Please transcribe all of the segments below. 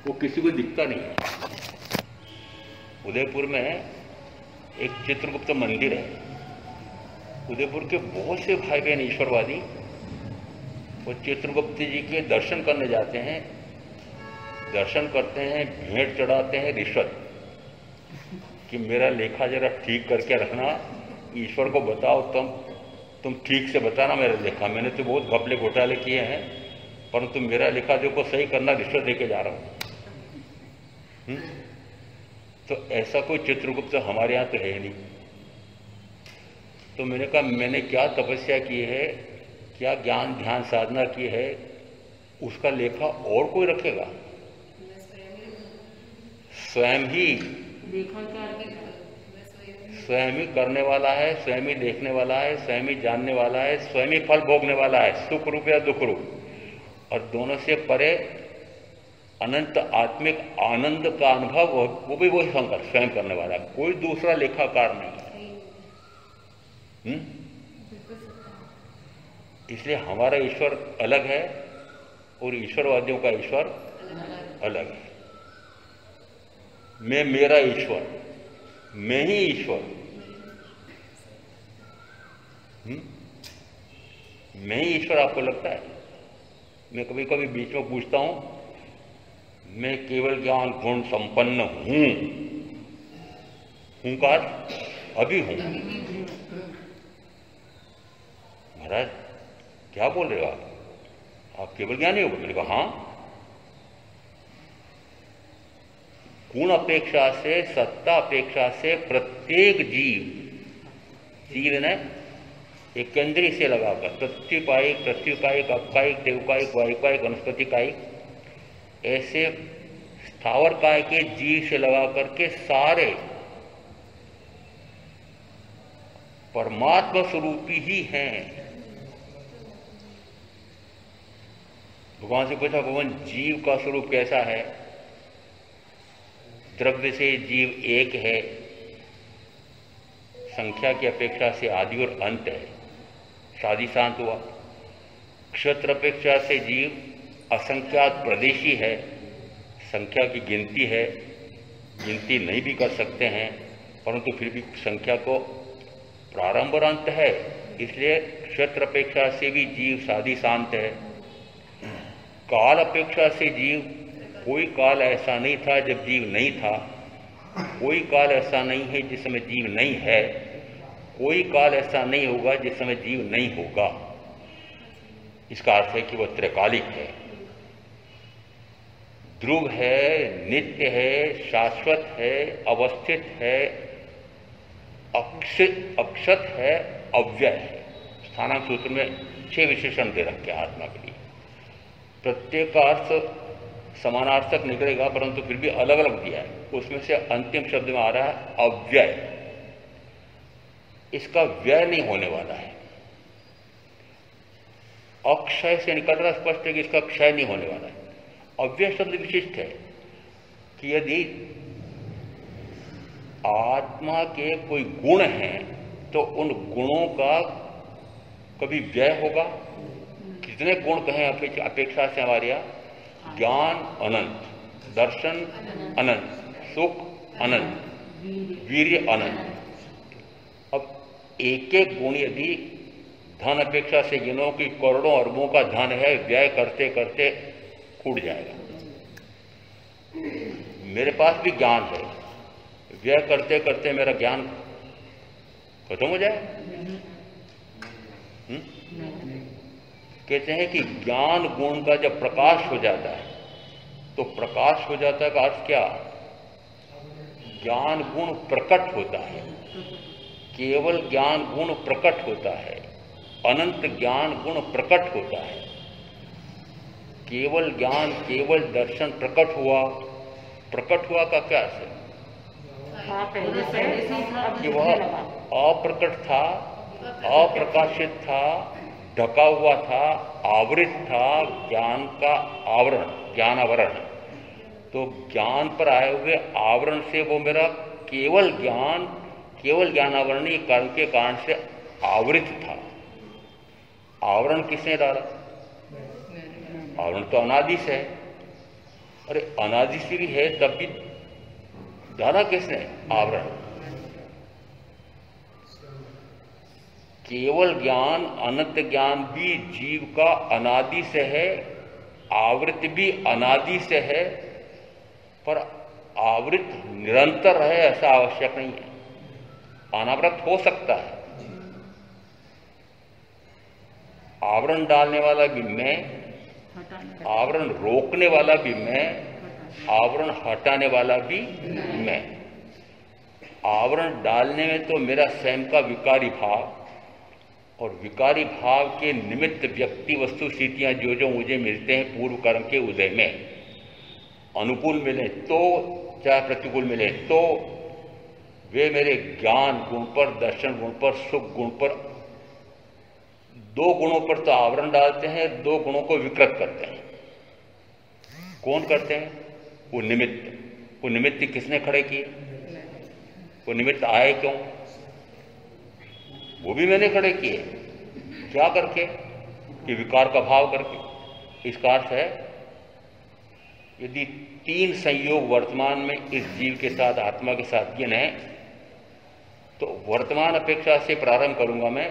वो किसी को दिखता नहीं है। उदयपुर में एक चित्रगुप्त मंदिर है। उदयपुर के बहुत से भाई बहन ईश्वरवादी वो चित्रगुप्त जी के दर्शन करने जाते हैं, दर्शन करते हैं, भेंट चढ़ाते हैं रिश्वत कि मेरा लेखा जरा ठीक करके रखना, ईश्वर को बताओ तुम ठीक से बताना मेरा लेखा, मैंने तो बहुत घपले घोटाले किए हैं परंतु मेरा लेखा जो को सही करना, रिश्वत देके जा रहा हूँ। तो ऐसा कोई चित्रगुप्त हमारे यहाँ तो है ही नहीं। तो मैंने कहा मैंने क्या तपस्या की है, क्या ज्ञान ध्यान साधना की है, उसका लेखा और कोई रखेगा? स्वयं ही करने वाला है, स्वयं ही देखने वाला है, स्वयं ही जानने वाला है, स्वयं ही फल भोगने वाला है, सुख रूप या दुख रूप। और दोनों से परे अनंत आत्मिक आनंद का अनुभव वो भी वही शंकर स्वयं करने वाला है, कोई दूसरा लेखाकार नहीं है। इसलिए हमारा ईश्वर अलग है और ईश्वरवादियों का ईश्वर अलग है। मैं मेरा ईश्वर, मैं ही ईश्वर, मैं ही ईश्वर आपको लगता है? मैं कभी कभी बीच में पूछता हूं, मैं केवल ज्ञान गुण संपन्न हूं का अभी हूं। महाराज क्या बोल रहे हो आप केवल ज्ञानी हो? मैंने कहा हाँ। गुण अपेक्षा से, सत्ता अपेक्षा से प्रत्येक जीव ने एक केंद्रीय से लगाकर प्रत्युकायिक, अपकायिक, देवकायिक, वायुकायिक, वनस्पतिकायिक, ऐसे स्थावर काय के जीव से लगा करके सारे परमात्मा स्वरूपी ही हैं। भगवान से पूछा, भगवान जीव का स्वरूप कैसा है? द्रव्य से जीव एक है, संख्या की अपेक्षा से आदि और अंत है, शादी शांत हुआ। क्षेत्र अपेक्षा से जीव असंख्यात प्रदेशी है, संख्या की गिनती है, गिनती नहीं भी कर सकते हैं परंतु फिर भी संख्या को प्रारंभ और अंत है, इसलिए क्षेत्र अपेक्षा से भी जीव शादी शांत है। काल अपेक्षा से जीव, कोई काल ऐसा नहीं था जब जीव नहीं था, कोई काल ऐसा नहीं है जिस समय जीव नहीं है, कोई काल ऐसा नहीं होगा जिस समय जीव नहीं होगा। इसका अर्थ है कि वह त्रैकालिक है, ध्रुव है, नित्य है, शाश्वत है, अवस्थित है, अक्षत है, अव्यय है। स्थानांक सूत्र में 6 विशेषण दे रखे आत्मा के लिए। प्रत्येक का अर्थ समानार्थक निकलेगा परंतु फिर भी अलग अलग दिया है। उसमें से अंतिम शब्द में आ रहा है अव्यय। इसका व्यय नहीं होने वाला है। अक्षय से निकल रहा स्पष्ट है कि इसका क्षय नहीं होने वाला है। अव्यय शब्द विशिष्ट है कि यदि आत्मा के कोई गुण हैं तो उन गुणों का कभी व्यय होगा? कितने गुण कहें अपेक्षा से हमारे यहाँ? ज्ञान अनंत, दर्शन अनंत, सुख अनंत, वीर्य अनंत। अब एक एक गुण यदि धन अपेक्षा से गिनो कि करोड़ों अरबों का धन है, व्यय करते करते फूट जाएगा। मेरे पास भी ज्ञान है, व्यय करते करते मेरा ज्ञान खत्म हो जाए। कहते हैं कि ज्ञान गुण का जब प्रकाश हो जाता है तो प्रकाश हो जाता है का अर्थ क्या? ज्ञान गुण प्रकट होता है, केवल ज्ञान गुण प्रकट होता है, अनंत ज्ञान गुण प्रकट होता है। केवल ज्ञान, केवल दर्शन प्रकट हुआ का क्या अर्थ है? कि वह अप्रकट था, अप्रकाशित था, ढका हुआ था, आवृत था, ज्ञान का आवरण, ज्ञानावरण। तो ज्ञान पर आए हुए आवरण से वो मेरा केवल ज्ञानावरणीय कर्म के कारण से आवृत था। आवरण किसने डाला? आवरण तो अनादि से है। अरे अनादि से भी है, तब भी डाला किसने? आवरण। केवल ज्ञान, अनंत ज्ञान भी जीव का अनादि से है, आवृत भी अनादि से है, पर आवृत निरंतर रहे ऐसा आवश्यक नहीं है। अनावृत हो सकता है। आवरण डालने वाला भी मैं, आवरण रोकने वाला भी मैं, आवरण हटाने वाला भी मैं। आवरण डालने में तो मेरा स्वयं का विकारी भाव, और विकारी भाव के निमित्त व्यक्ति वस्तु स्थितियां जो जो मुझे मिलते हैं पूर्व कर्म के उदय में, अनुकूल मिले तो चाहे प्रतिकूल मिले तो, वे मेरे ज्ञान गुण पर, दर्शन गुण पर, सुख गुण पर, दो गुणों पर तो आवरण डालते हैं, दो गुणों को विकृत करते हैं। कौन करते हैं? वो निमित्त। वो निमित्त किसने खड़े किए? वो निमित्त आए क्यों? वो भी मैंने खड़े किए। क्या करके? कि विकार का भाव करके। इसका अर्थ है यदि तीन संयोग वर्तमान में इस जीव के साथ, आत्मा के साथ गिन है, तो वर्तमान अपेक्षा से प्रारंभ करूंगा मैं।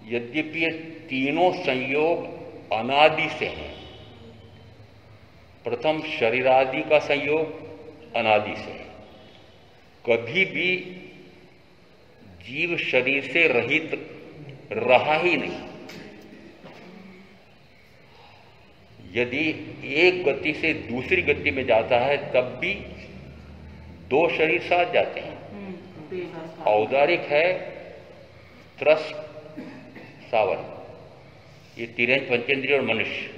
यद्यपि ये तीनों संयोग अनादि से हैं। प्रथम शरीरादि का संयोग अनादि से है। कभी भी जीव शरीर से रहित रहा ही नहीं। यदि एक गति से दूसरी गति में जाता है तब भी दो शरीर साथ जाते हैं। औदारिक है त्रस सावर, ये तीन पंचेंद्रिय और मनुष्य,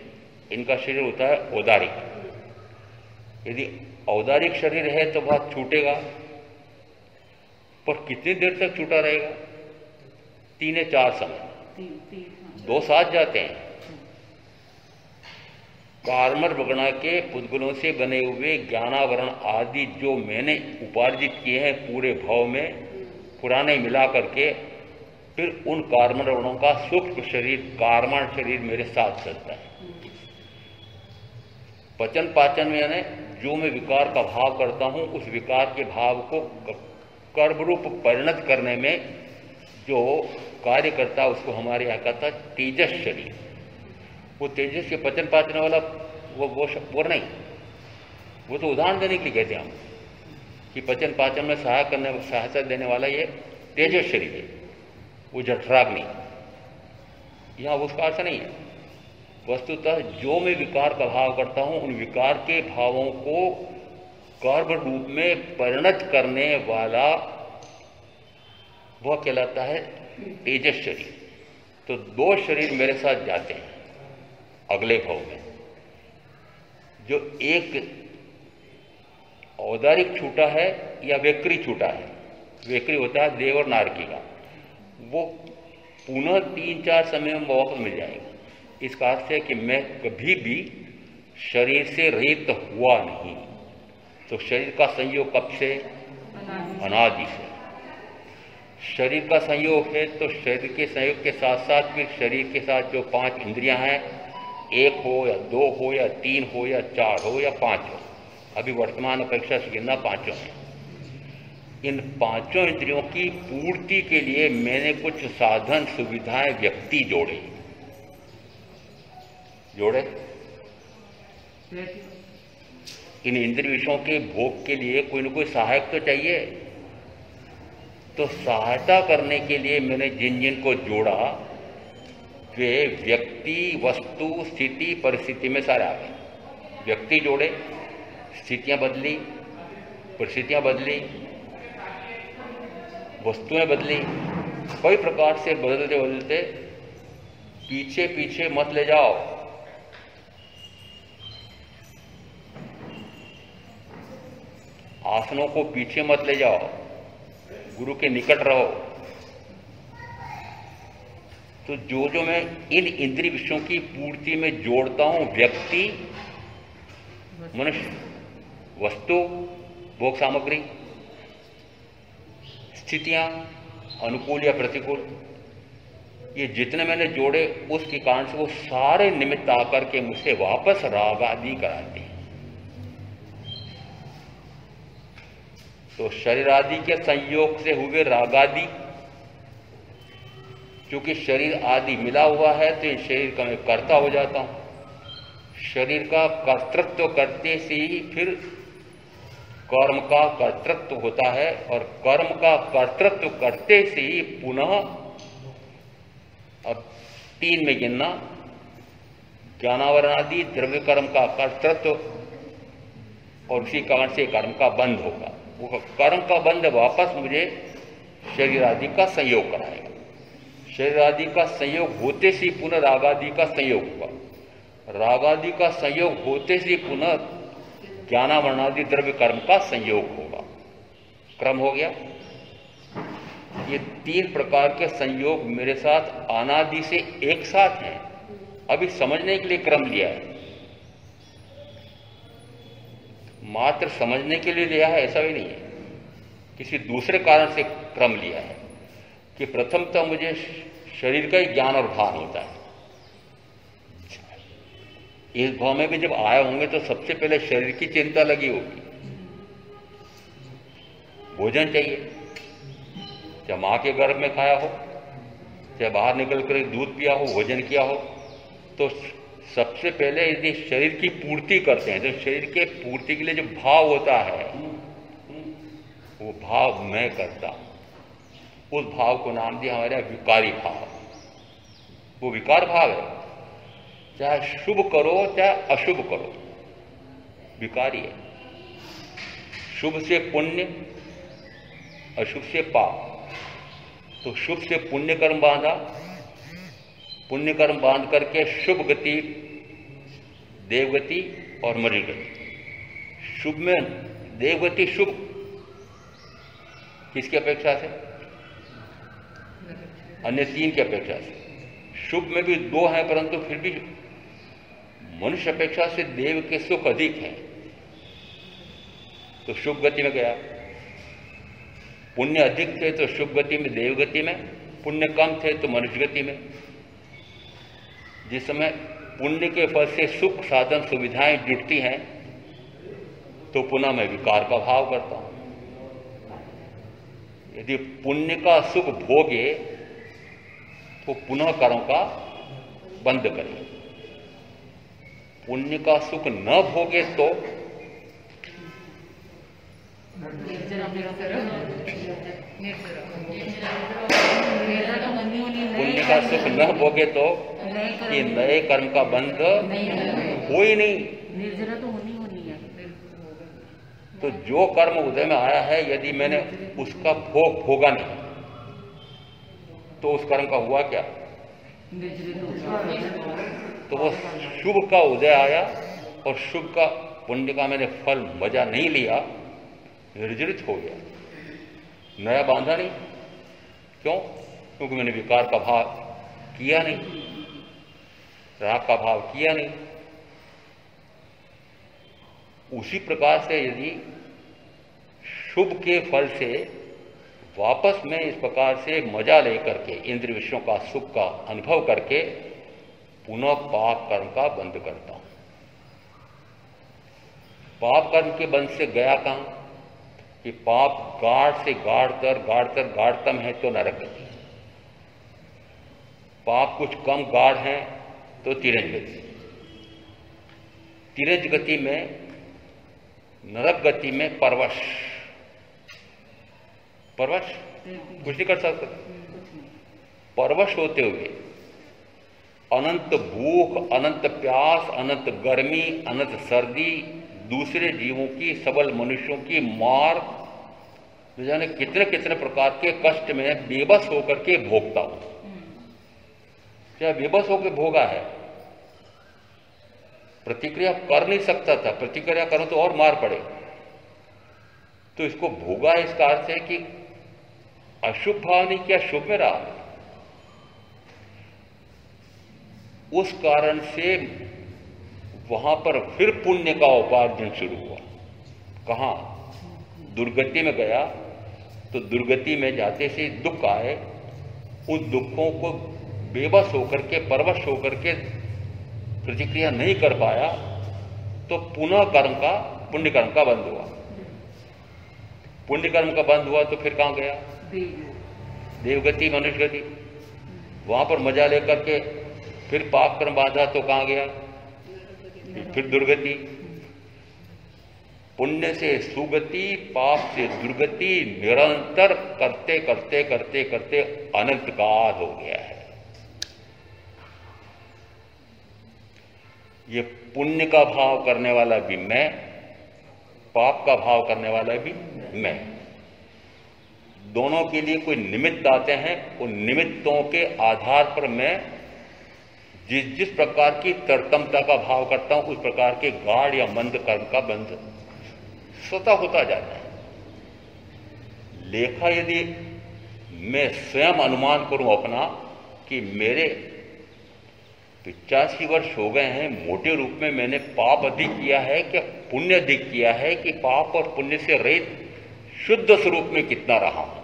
इनका शरीर होता है औदारिक। यदि औदारिक शरीर है तो बहुत छूटेगा, पर कितनी देर तक छूटा रहेगा? 3 या 4 समय, दो साथ जाते हैं। कार्मर बगड़ा के पुद्गलों से बने हुए ज्ञानावरण आदि जो मैंने उपार्जित किए हैं पूरे भाव में, पुराने मिला करके, फिर उन कार्मर वर्णों का सूक्ष्म शरीर, कार्मण शरीर मेरे साथ चलता है। पचन पाचन में यानी जो मैं विकार का भाव करता हूं, उस विकार के भाव को कर्म रूप परिणत करने में जो कार्य करता है उसको हमारे यहाँ कहता है तेजस शरीर। वो तेजस के पचन पाचन वाला वो नहीं, वो तो उदाहरण देने के लिए कहते हैं हम कि पचन पाचन में सहायता देने वाला ये तेजस शरीर है, वो जठराग्नि। यहाँ उसका अर्थ नहीं है। वस्तुतः जो मैं विकार का भाव करता हूँ, उन विकार के भावों को कर्म रूप में परिणत करने वाला वह कहलाता है तेजस शरीर। तो दो शरीर मेरे साथ जाते हैं अगले भाव में। जो एक औदारिक छूटा है या वेकरी छूटा है, वेकरी होता है देव और नारकी का, वो पुनः 3-4 समय में वापस मिल जाएगा। इसका अर्थ है कि मैं कभी भी शरीर से रहित हुआ नहीं। तो शरीर का संयोग कब से? अनादि से। शरीर का संयोग है तो शरीर के संयोग के साथ साथ फिर शरीर के साथ जो 5 इंद्रियां हैं, 1 हो या 2 हो या 3 हो या 4 हो या 5 हो, अभी वर्तमान अपेक्षा से गिनना 5 हैं। इन 5 इंद्रियों की पूर्ति के लिए मैंने कुछ साधन सुविधाएं व्यक्ति जोड़े। इन इंद्रिय विषयों के भोग के लिए कोई न कोई सहायक तो चाहिए। तो सहायता करने के लिए मैंने जिन जिन को जोड़ा, वे व्यक्ति, वस्तु, स्थिति, परिस्थिति में सारे आ गए। व्यक्ति जोड़े, स्थितियां बदली, परिस्थितियां बदली, वस्तुएं बदली। कई प्रकार से बदलते बदलते पीछे पीछे मत ले जाओ। आसनों को पीछे मत ले जाओ, गुरु के निकट रहो। तो जो जो मैं इन इंद्रिय विषयों की पूर्ति में जोड़ता हूं, व्यक्ति, मनुष्य, वस्तु, भोग सामग्री, स्थितियां, अनुकूल या प्रतिकूल, ये जितने मैंने जोड़े उसके कारण से वो सारे निमित्त आकर के मुझसे वापस राग आदि कराते हैं। तो शरीर आदि के संयोग से हुए रागादि, क्योंकि शरीर आदि मिला हुआ है तो इन शरीर का मैं कर्ता हो जाता हूं। शरीर का कर्तृत्व करते से ही फिर कर्म का कर्तृत्व होता है, और कर्म का कर्तृत्व करते से ही पुनः, अब 3 में गिनना, ज्ञानावरण आदि द्रव्य कर्म का कर्तृत्व, और उसी कारण से कर्म का बंध होगा। वो कर्म का बंध वापस मुझे शरीर आदि का संयोग कराएगा। शरीर आदि का संयोग होते से पुनः राग आदि का संयोग होगा। राग आदि का संयोग होते से पुनः ज्ञानावरण आदि द्रव्य कर्म का संयोग होगा। क्रम हो गया। ये 3 प्रकार के संयोग मेरे साथ अनादि से एक साथ हैं। अभी समझने के लिए क्रम लिया है, मात्र समझने के लिए लिया है ऐसा भी नहीं है, किसी दूसरे कारण से क्रम लिया है कि प्रथमतः मुझे शरीर का ही ज्ञान और भान होता है। इस भाव में भी जब आए होंगे तो सबसे पहले शरीर की चिंता लगी होगी। भोजन चाहिए, चाहे मां के गर्भ में खाया हो, चाहे बाहर निकल कर दूध पिया हो, भोजन किया हो, तो सबसे पहले यदि शरीर की पूर्ति करते हैं तो शरीर के पूर्ति के लिए जो भाव होता है वो भाव मैं करता हूं। उस भाव को नाम दिया हमारे विकारी भाव। वो विकार भाव है, चाहे शुभ करो चाहे अशुभ करो, विकारी है। शुभ से पुण्य, अशुभ से पाप। तो शुभ से पुण्य कर्म बांधा, पुण्य कर्म बांध करके शुभ गति देवगति और मरी गति। शुभ में देवगति शुभ किसकी अपेक्षा से? अन्य 3 की अपेक्षा से। शुभ में भी 2 हैं, परंतु फिर भी मनुष्य अपेक्षा से देव के सुख अधिक है, तो शुभ गति में गया। पुण्य अधिक थे तो शुभ गति में, देव गति में। पुण्य कम थे तो मनुष्य गति में। जिस समय पुण्य के फल से सुख साधन सुविधाएं जुटती हैं तो पुनः मैं विकार का भाव करता हूं। यदि पुण्य का सुख भोगे तो पुनः कर्म का बंद करें। पुण्य का सुख न भोगे तो पुण्य का सुख न भोगे तो ये नए कर्म का बंध हो ही नहीं। निर्जरा तो होनी है। तो जो कर्म उदय में आया है, यदि मैंने उसका भोग भोगा नहीं तो उस कर्म का हुआ क्या? तो वो शुभ का उदय आया और शुभ का पुण्य का मैंने फल मजा नहीं लिया, निर्जरित हो गया, नया बांधा नहीं। क्यों? क्योंकि मैंने विकार का भाव किया नहीं, राग का भाव किया नहीं। उसी प्रकार से यदि शुभ के फल से वापस मैं इस प्रकार से मजा लेकर के इंद्रिय विषयों का सुख का अनुभव करके पुनः पाप कर्म का बंद करता हूं। पाप कर्म के बंद से गया कहां कि पाप गाढ़ से गाढ़तम है तो नरक गति। पाप कुछ कम गाढ़ है तो तिरंज गति। तिरंज गति में, नरक गति में परवश कुछ नहीं कर सकते। परवश होते हुए अनंत भूख, अनंत प्यास, अनंत गर्मी, अनंत सर्दी, दूसरे जीवों की, सबल मनुष्यों की मार, न जाने कितने कितने प्रकार के कष्ट में बेबस होकर के भोगता हूं। क्या बेबस होकर भोगा है? प्रतिक्रिया कर नहीं सकता था, प्रतिक्रिया करो तो और मार पड़े। तो इसको भोगा इसका अर्थ है कि अशुभ भाव नहीं किया, शुभ में रहा। उस कारण से वहां पर फिर पुण्य का उपार्जन शुरू हुआ। कहां? दुर्गति में गया तो दुर्गति में जाते से दुख आए, उन दुखों को बेबस होकर के, परवश होकर के प्रतिक्रिया नहीं कर पाया तो पुनः कर्म का, पुण्य कर्म का बंद हुआ। पुण्य कर्म का बंद हुआ तो फिर कहाँ गया? देवगति, मनुष्य गति। वहां पर मजा लेकर के फिर पाप कर्म बांधा तो कहाँ गया? फिर दुर्गति। पुण्य से सुगति, पाप से दुर्गति निरंतर करते करते करते करते अनंत काल हो गया है। ये पुण्य का भाव करने वाला भी मैं, पाप का भाव करने वाला भी मैं। दोनों के लिए कोई निमित्त आते हैं, उन निमित्तों के आधार पर मैं जिस जिस प्रकार की तरतमता का भाव करता हूं उस प्रकार के गाढ़ या मंद कर्म का बंध स्वतः होता जाता है। लेखा यदि मैं स्वयं अनुमान करूं अपना कि मेरे 85 वर्ष हो गए हैं, मोटे रूप में मैंने पाप अधिक किया है कि पुण्य अधिक किया है, कि पाप और पुण्य से रहित शुद्ध स्वरूप में कितना रहा हूं?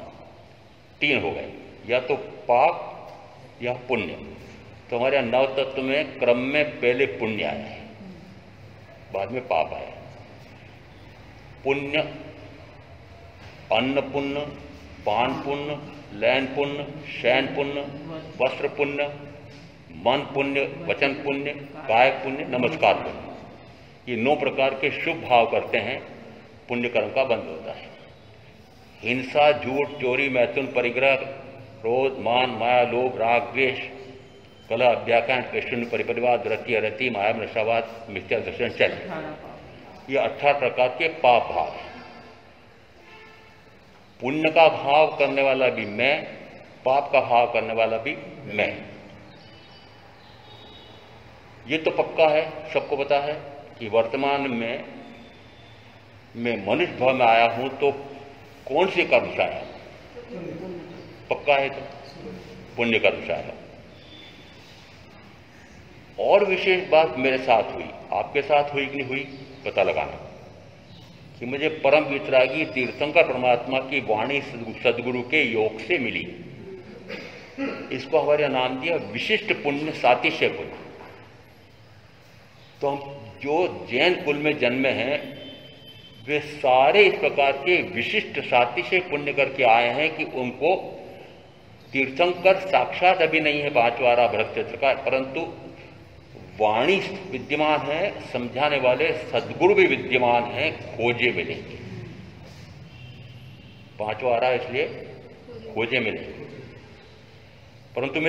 3 हो गए, या तो पाप या पुण्य। तो हमारे नव तत्व में क्रम में पहले पुण्य आया है, बाद में पाप आया। पुण्य, अन्न पुण्य, पान पुण्य, लैन पुण्य, शयन पुण्य, वस्त्र पुण्य, मन पुण्य, वचन पुण्य, काय पुण्य, नमस्कार पुण्य। ये 9 प्रकार के शुभ भाव करते हैं, पुण्य कर्म का बंध होता है। हिंसा, झूठ, चोरी, मैथुन, परिग्रह, क्रोध, मान, माया, लोभ, राग, द्वेष, कलह, अभ्याख्यान, कृष्ण, परिपरिवाद, रति, अरति, माया, नशावाद, मिथ्या दर्शन, चल, ये 18 प्रकार के पाप भाव हैं। पुण्य का भाव करने वाला भी मैं, पाप का भाव करने वाला भी मैं। ये तो पक्का है, सबको पता है कि वर्तमान में मैं मनुष्य भाव में आया हूं तो कौन सी कर्म से आया? पक्का है, तो पुण्य कर्म से आया। और विशेष बात मेरे साथ हुई, आपके साथ हुई कि नहीं हुई पता लगाना, कि मुझे परम वितरागी तीर्थंकर परमात्मा की वाणी सदगुरु के योग से मिली। इसको हमारे नाम दिया विशिष्ट पुण्य सातिशय पुण्य। तो हम जो जैन कुल में जन्मे हैं वे सारे इस प्रकार के विशिष्ट सातिशय पुण्य करके आए हैं कि उनको तीर्थंकर साक्षात अभी नहीं है 5वां भरतचंद्र का, परंतु वाणी विद्यमान है, समझाने वाले सद्गुरु भी विद्यमान हैं, खोजे मिलेंगे। 5वां इसलिए खोजे मिलेंगे, परंतु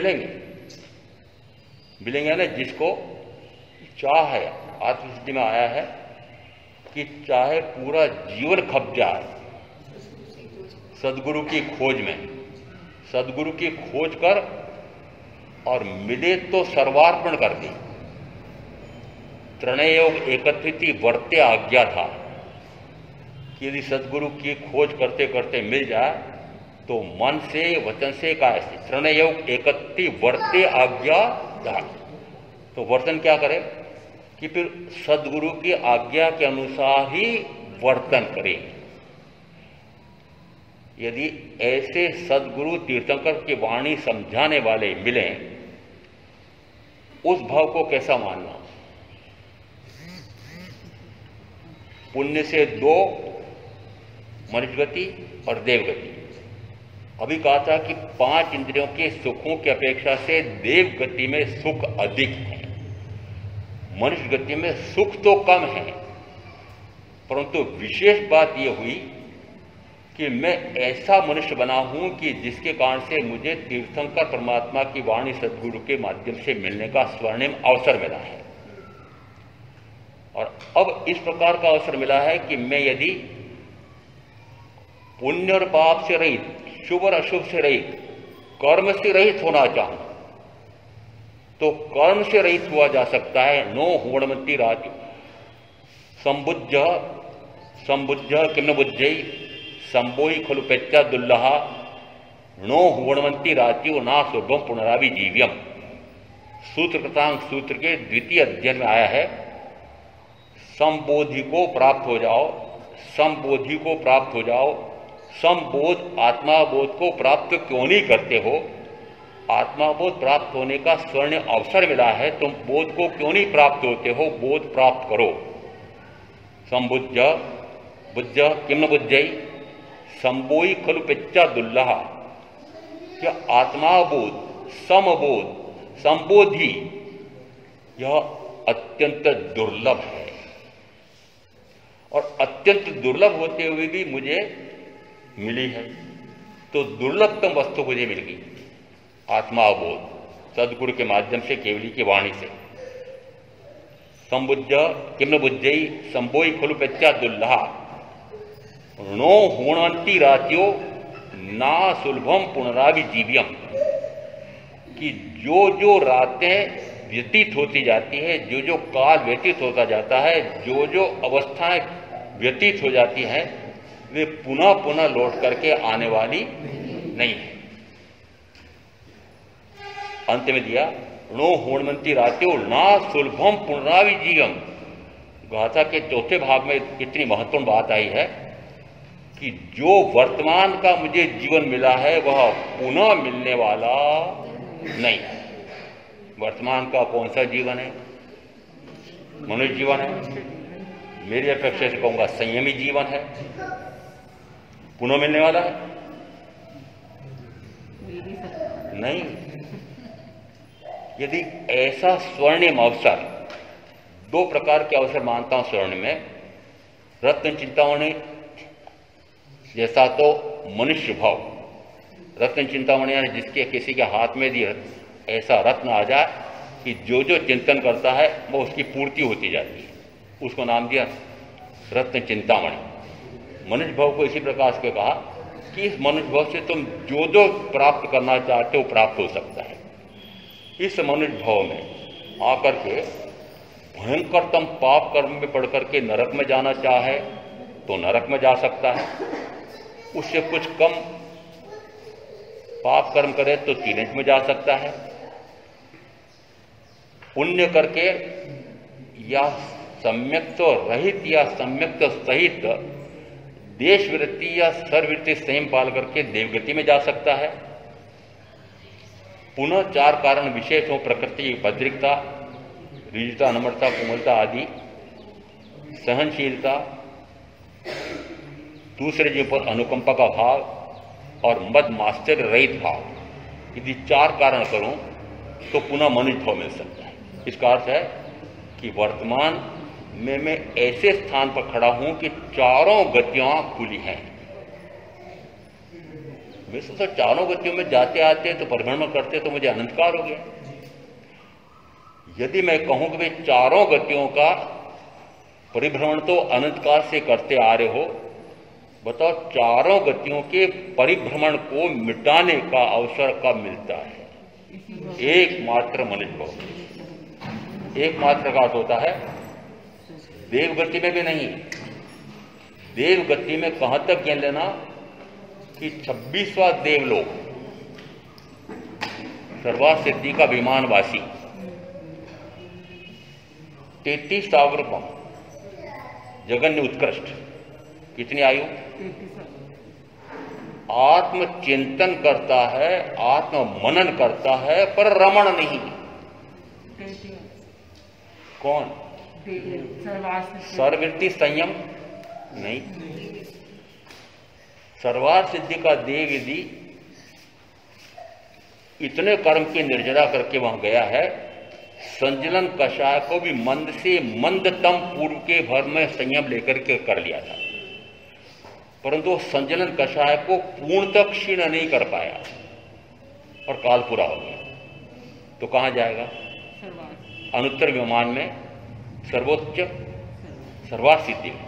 मिलेंगे ना जिसको चाह है, आत्मसिद्धि में आया है कि चाहे पूरा जीवन खप जाए सदगुरु की खोज में, सदगुरु की खोज कर और मिले तो सर्वार्पण कर दी। त्रणय योग एकत्रिति वर्ते आज्ञा था कि यदि सदगुरु की खोज करते करते मिल जाए तो मन से, वचन से, काय से, त्रणय योग एकत्रिति वर्ते आज्ञा था। तो वर्तन क्या करे कि फिर सदगुरु की आज्ञा के अनुसार ही वर्तन करें। यदि ऐसे सदगुरु तीर्थंकर की वाणी समझाने वाले मिलें, उस भाव को कैसा मानना? पुण्य से 2 मनुष्य गति और देवगति। अभी कहा था कि 5 इंद्रियों के सुखों की अपेक्षा से देवगति में सुख अधिक है, मनुष्य गति में सुख तो कम है। परंतु विशेष बात यह हुई कि मैं ऐसा मनुष्य बना हूं कि जिसके कारण से मुझे तीर्थंकर परमात्मा की वाणी सदगुरु के माध्यम से मिलने का स्वर्णिम अवसर मिला है। और अब इस प्रकार का अवसर मिला है कि मैं यदि पुण्य और पाप से रहित, शुभ और अशुभ से रहित, कर्म से रहित होना चाहूं तो कर्म से रहित हुआ जा सकता है। नो हुणमती राज संबुद्ध किम न बुद्धि संबोहि खलु पेच्चा दुल्लहा नो हुणमती राज्यो ना स्वर्गम पुनरावि जीव्यम। सूत्र कृतांग सूत्र के 2य अध्ययन में आया है, संबोधि को प्राप्त हो जाओ, संबोधि को प्राप्त हो जाओ। संबोध आत्माबोध को प्राप्त क्यों नहीं करते हो? आत्माबोध प्राप्त होने का स्वर्ण अवसर मिला है, तुम बोध को क्यों नहीं प्राप्त होते हो? बोध प्राप्त करो। संबुद्ध बुद्ध किम न बुद्धि संबोई खलु पेच्चा दुल्लह, क्या आत्माबोध, समबोध, संबोधि यह अत्यंत दुर्लभ है और अत्यंत दुर्लभ होते हुए भी मुझे मिली है। तो दुर्लभतम वस्तु मुझे मिल गई, आत्माबोध, सदगुरु के माध्यम से, केवली की वाणी से। संबुद्ध किम्न बुद्धि संबोई खलु पेच्चा दुल्लहा, नो होणंती रात्यो ना सुलभम पुनरावि जीव्यम, कि जो जो रातें व्यतीत होती जाती है, जो जो काल व्यतीत होता जाता है, जो जो अवस्थाएं व्यतीत हो जाती हैं, वे पुनः पुनः लौट करके आने वाली नहीं है। अंत में दिया नो होणमंती रात्यो ना सुलभम पुनरावि जीवम। गाथा के चौथे भाग में कितनी महत्वपूर्ण बात आई है कि जो वर्तमान का मुझे जीवन मिला है वह पुनः मिलने वाला नहीं। वर्तमान का कौन सा जीवन है? मनुष्य जीवन है। मेरी अपेक्षा से कहूंगा संयमी जीवन है, पुनः मिलने वाला है नहीं। यदि ऐसा स्वर्णिम अवसर, दो प्रकार के अवसर मानता हूं स्वर्ण में, रत्न चिंतामणि जैसा तो मनुष्य भाव, रत्न चिंतामणि यानी जिसके किसी के हाथ में दिया ऐसा रत्न आ जाए कि जो जो चिंतन करता है वो उसकी पूर्ति होती जाती है, उसको नाम दिया रत्न चिंतामणि। मनुष्य भाव को इसी प्रकार से कहा कि इस मनुष्य भाव से तुम जो जो प्राप्त करना चाहते हो प्राप्त हो सकता है। इस मनुष्य भाव में आकर के भयंकरतम पाप कर्म में पढ़ करके नरक में जाना चाहे तो नरक में जा सकता है, उससे कुछ कम पाप कर्म करे तो तीनच में जा सकता है, पुण्य करके या सम्यक तो रहित या सम्यक तो सहित देश वृत्ति या सर्ववृत्ति संयम पाल करके देवगति में जा सकता है। पुनः चार कारण विशेष हो, प्रकृति भद्रिकता, ऋजुता, नम्रता, कोमलता आदि, सहनशीलता, दूसरे जीव पर अनुकंपा का भाव और मद माश्चर्य रहित भाव, यदि चार कारण करूं तो पुनः मनुष्य भाव मिल सकता है। इसका अर्थ है कि वर्तमान में मैं ऐसे स्थान पर खड़ा हूं कि चारों गतियां खुली हैं। मैं सोचा चारों गतियों में जाते आते तो परिभ्रमण करते तो मुझे अनंतकाल हो गया। यदि मैं कहूं कि भाई चारों गतियों का परिभ्रमण तो अनंतकाल से करते आ रहे हो, बताओ चारों गतियों के परिभ्रमण को मिटाने का अवसर कब मिलता है? एकमात्र मनुष्य भाव। एकमात्र का अर्थ होता है देव गति में भी नहीं। देव गति में कहां तक ज्ञान लेना कि 26वां देवलोक सर्वा सिद्धि का विमानवासी 33 सावरकम जगन्य उत्कृष्ट, कितनी आयु? आत्म चिंतन करता है, आत्म मनन करता है, पर रमण नहीं। कौन? सर्ववृत्ति संयम नहीं। सर्वार्थ सिद्धि का देव यदि इतने कर्म की निर्जरा करके वहां गया है, संजलन कषाय को भी मंद से मंदतम पूर्व के भर में संयम लेकर के कर लिया था, परंतु संजलन कषाय को पूर्णतः क्षीण नहीं कर पाया और काल पूरा हो गया। तो कहां जाएगा? अनुत्तर विमान में, सर्वोच्च सर्वार्थ सिद्धि में।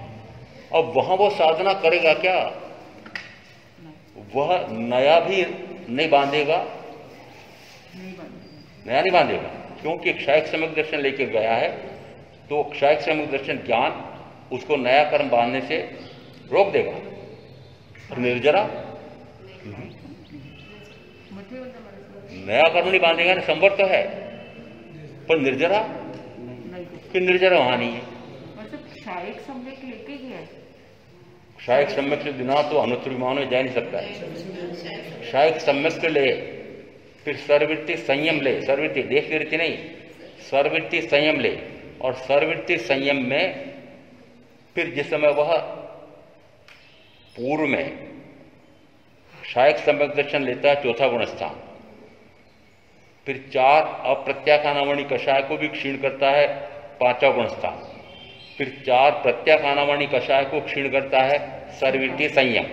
अब वहां वो साधना करेगा क्या? वह नया भी नहीं बांधेगा, नया नहीं बांधेगा, क्योंकि क्षयिक सम्यक दर्शन लेकर गया है। तो क्षयिक सम्यक दर्शन ज्ञान उसको नया कर्म बांधने से रोक देगा। और निर्जरा नया कर्म नहीं बांधेगा ना, संभव तो है, पर निर्जरा कि निर्जरा वहां नहीं है। क्षयिक सम्यक लेके गया है। क्षयिक सम्यक के बिना तो अनुत्तर विमान में जा नहीं सकता है। क्षयिक सम्यक के ले, फिर सर्ववृत्ति संयम ले, सर्ववृत्ति देश वृत्ति नहीं, सर्ववृत्ति संयम ले, और सर्ववृत्ति संयम में फिर जिस समय वह पूर्व में क्षायक सम्यक दर्शन लेता है चौथा गुण स्थान, फिर 4 अप्रत्याखानावणी कषाय को भी क्षीण करता है 5वां गुण स्थान, फिर 4 प्रत्याखानावणी कषाय को क्षीण करता है सर्ववृत्तीय संयम।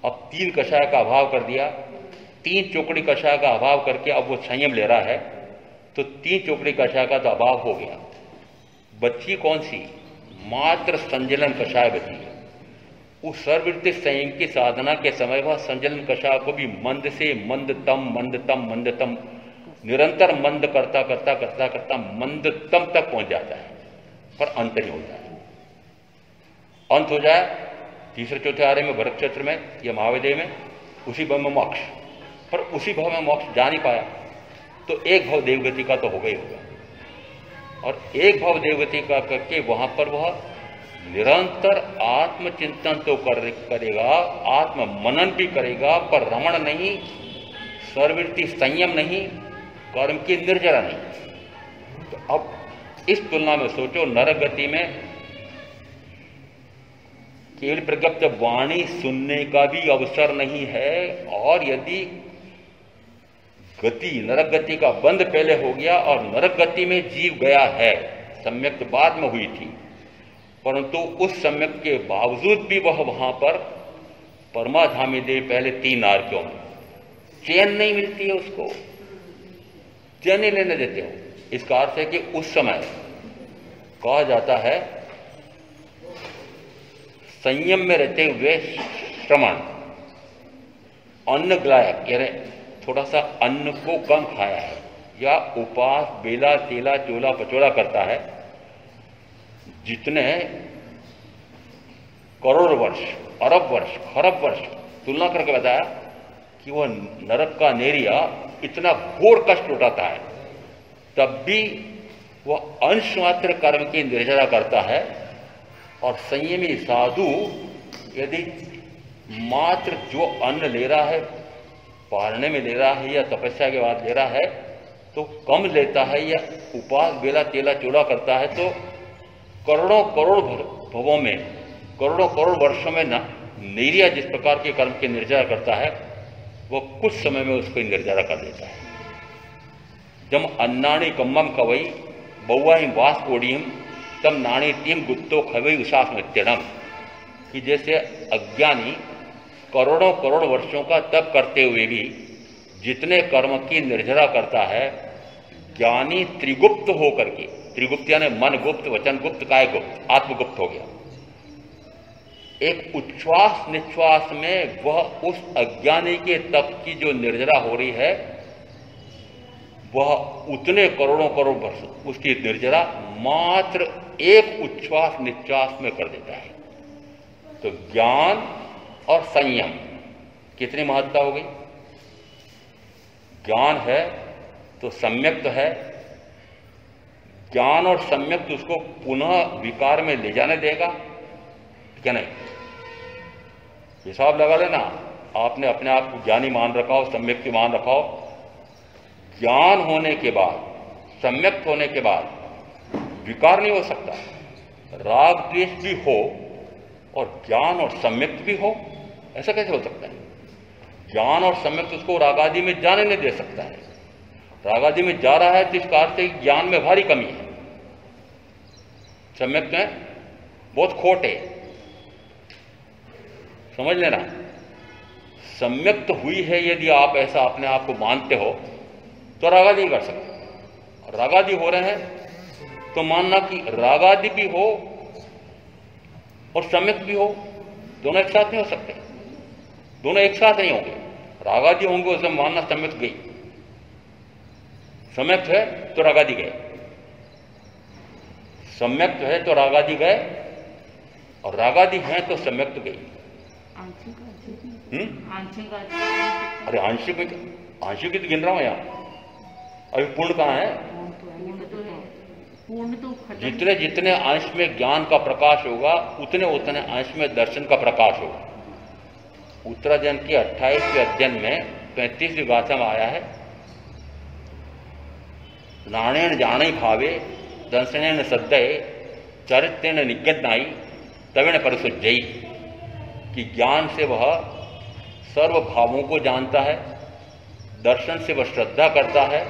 अब 3 कषाय का अभाव कर दिया, 3 चौकड़ी कषाय का अभाव करके अब वो संयम ले रहा है, तो 3 चौकड़ी कषाय का तो अभाव हो गया। बची कौन सी? मात्र संजलन कषाय बची है। उस सर्ववृत्ति संयम की साधना के समय वह संजलन कषाय को भी मंद से मंदतम मंदतम मंदतम निरंतर मंद करता करता करता करता मंदतम तक पहुंच जाता है, पर अंत नहीं होता है। अंत हो जाए तीसरे चौथे आर्य में, भरत क्षेत्र में या महाविदेह में, उसी भव में मोक्ष, पर उसी भव में मोक्ष जा नहीं पाया तो एक भव देवगति का तो होगा ही होगा। और एक भव देवगति का करके वहां पर वह निरंतर आत्मचिंतन तो करेगा, आत्म मनन भी करेगा, पर रमण नहीं, सर्ववृत्ति संयम नहीं, कर्म की निर्जरा नहीं। तो अब इस तुलना में सोचो, नरक गति में केवल प्रज्ञप्त वाणी सुनने का भी अवसर नहीं है, और यदि गति नरक गति का बंद पहले हो गया और नरक गति में जीव गया है, सम्यक बाद में हुई थी, परंतु उस सम्यक के बावजूद भी वह वहां पर परमाधामी देव पहले 3 नारकियों में चैन नहीं मिलती है, उसको चैन नहीं लेने देते हो। इसका अर्थ है कि उस समय कहा जाता है संयम में रहते हुए श्रवण, अन्न ग्लायक, यानी थोड़ा सा अन्न को कम खाया है, या उपास बेला तेला चोला पचोला करता है, जितने करोड़ वर्ष, अरब वर्ष, खरब वर्ष तुलना करके बताया कि वह नरक का नेरिया इतना घोर कष्ट उठाता है, तब भी वह अंश मात्र कर्म की निर्जरा करता है। और संयमी साधु यदि मात्र जो अन्न ले रहा है, पालने में ले रहा है या तपस्या के बाद ले रहा है, तो कम लेता है या उपास बेला तेला चोला करता है, तो करोड़ों करोड़ भवों में, करोड़ों करोड़ वर्षों में नेरिया जिस प्रकार के कर्म की निर्जरा करता है, वो कुछ समय में उसको निर्जरा कर देता है। जम अन्नाणी कम्मम कवई बौआहिम वास कोड़ियम तम नाणी टीम गुत्तो खवई उसास नित्यनम, कि जैसे अज्ञानी करोड़ों करोड़ वर्षों का तप करते हुए भी जितने कर्म की निर्जरा करता है, ज्ञानी त्रिगुप्त होकर के, त्रिगुप्त यानी मन गुप्त, वचन गुप्त, काय गुप्त, आत्मगुप्त हो गया, एक उच्छ्वास निश्वास में वह उस अज्ञानी के तप की जो निर्जरा हो रही है, वह उतने करोड़ों करोड़ वर्ष उसकी निर्जरा मात्र एक उच्छ्वास निश्वास में कर देता है। तो ज्ञान और संयम कितनी महत्ता हो गई? ज्ञान है तो सम्यक तो है, ज्ञान और सम्यक तो उसको पुनः विकार में ले जाने देगा क्या? नहीं। हिसाब लगा लेना, आपने अपने आप को ज्ञानी मान रखा हो, सम्यक की मान रखा हो, ज्ञान होने के बाद, सम्यक होने के बाद विकार नहीं हो सकता। राग द्वेष भी हो और ज्ञान और सम्यक भी हो, ऐसा कैसे हो सकता है? ज्ञान और सम्यक उसको रागादि में जाने नहीं दे सकता है। रागादि में जा रहा है तो इसका अर्थ है ज्ञान में भारी कमी है, सम्यक में बहुत खोट है। समझ लेना, सम्यक तो हुई है यदि आप ऐसा अपने आप को मानते हो तो रागादि कर सकते। रागादि हो रहे हैं तो मानना कि रागादि भी हो और सम्यक भी हो, दोनों एक साथ नहीं हो सकते, दोनों एक साथ नहीं होंगे। रागादि होंगे उसे मानना सम्यक गई, सम्यक है तो रागादि गए, सम्यक है तो रागादि गए, और रागादि है तो सम्यक तो गई। अरे आंशिक तो गिन रहा हूं यहां, अभी पूर्ण कहां है? जितने जितने अंश में ज्ञान का प्रकाश होगा उतने उतने अंश में दर्शन का प्रकाश होगा। उत्तराजन के 28वें अध्ययन में 35वीं गाथा में आया है, नाणेन जाने भावे दंशनेन सद्दय चरित्रेण निज्ञाई तवेण परसुज्जयी, कि ज्ञान से वह सर्व भावों को जानता है, दर्शन से वह श्रद्धा करता है,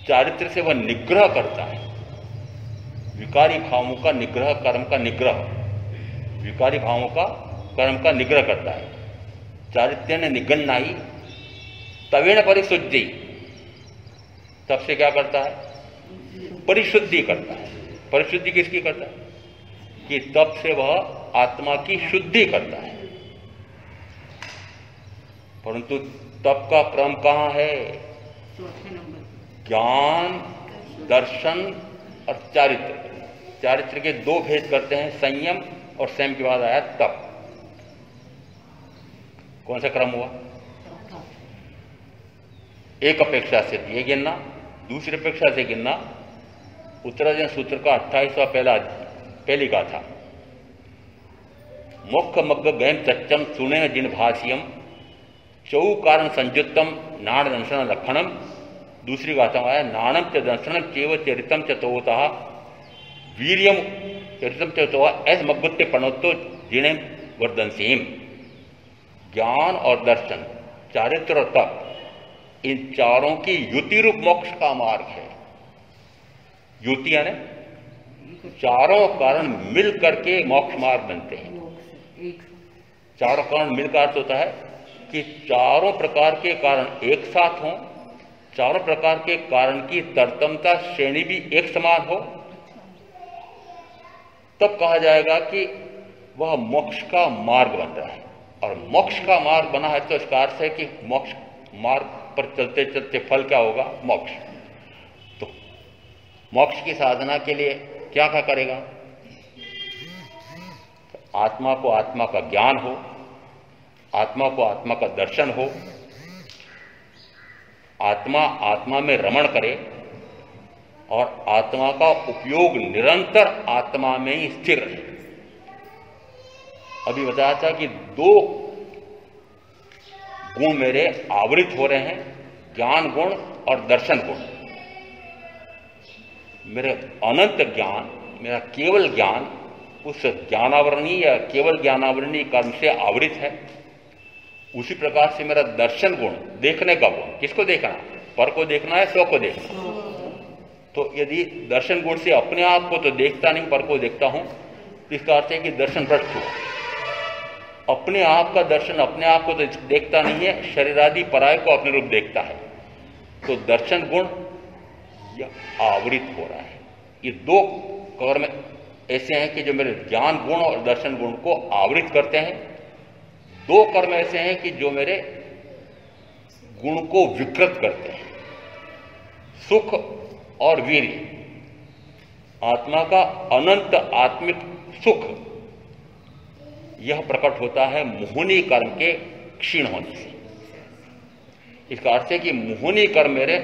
चारित्र से वह निग्रह करता है। विकारी भावों का निग्रह, कर्म का निग्रह, विकारी भावों का कर्म का निग्रह करता है। चारित्र्य ने निगन्नाई तवेण परिशुद्धि, तब से क्या करता है? परिशुद्धि करता है। परिशुद्धि किसकी करता है? कि तब से वह आत्मा की शुद्धि करता है। परंतु तप का क्रम कहां है? ज्ञान, दर्शन और चारित्र। चारित्र के दो भेद करते हैं, संयम और संयम के बाद आया तप। कौन सा क्रम हुआ? एक अपेक्षा से ये गिनना, दूसरी अपेक्षा से गिनना। उत्तरायण सूत्र का 28वां पहली गाथा। मोक्ष मग्ग गैम चच्चम सुने जिन भाष्यम चौ कारण संयुक्तम नाण दंशन लक्षणम। दूसरी गाथा में आया नाणम च दंशनम चेव चरितम चतोता वीरियम चरितम चतोवा ऐस मग्गुत्ते प्रणोत्तो जिणे वर्धनसीम। ज्ञान और दर्शन, चारित्र और तप, इन चारों की युति रूप मोक्ष का मार्ग है। युति यानी चारों कारण मिल करके मोक्ष मार्ग बनते हैं। चारों कारण मिलकर अर्थ होता है कि चारों प्रकार के कारण एक साथ हों, चारों प्रकार के कारण की तरतमता श्रेणी भी एक समान हो, तब कहा जाएगा कि वह मोक्ष का मार्ग बन रहा है। और मोक्ष का मार्ग बना है तो इसका अर्थ है कि मोक्ष मार्ग पर चलते चलते फल क्या होगा? मोक्ष। तो मोक्ष की साधना के लिए क्या क्या करेगा? तो आत्मा को आत्मा का ज्ञान हो, आत्मा को आत्मा का दर्शन हो, आत्मा आत्मा में रमण करे और आत्मा का उपयोग निरंतर आत्मा में ही स्थिर रहे। अभी बताया था कि दो गुण मेरे आवृत हो रहे हैं, ज्ञान गुण और दर्शन गुण। मेरे अनंत ज्ञान, मेरा केवल ज्ञान उस ज्ञानावरणी या केवल ज्ञानावरणी कर्म से आवृत है। उसी प्रकार से मेरा दर्शन गुण, देखने का गुण, किसको देखना? पर को देखना है, स्व को देखना। तो यदि दर्शन गुण से अपने आप को तो देखता नहीं, पर को देखता हूं, तो इसका अर्थ है कि दर्शन भ्रष्ट हुआ। अपने आप का दर्शन अपने आप को तो देखता नहीं है, शरीरादि पराय को अपने रूप देखता है। तो दर्शन गुण यह आवृत हो रहा है। ये दो कर्म ऐसे हैं कि जो मेरे ज्ञान गुण और दर्शन गुण को आवृत करते हैं। दो कर्म ऐसे हैं कि जो मेरे गुण को विकृत करते हैं, सुख और वीर्य। आत्मा का अनंत आत्मिक सुख यह प्रकट होता है मोहनी कर्म के क्षीण होने से। इसका अर्थ है कि मोहनी कर्म मेरे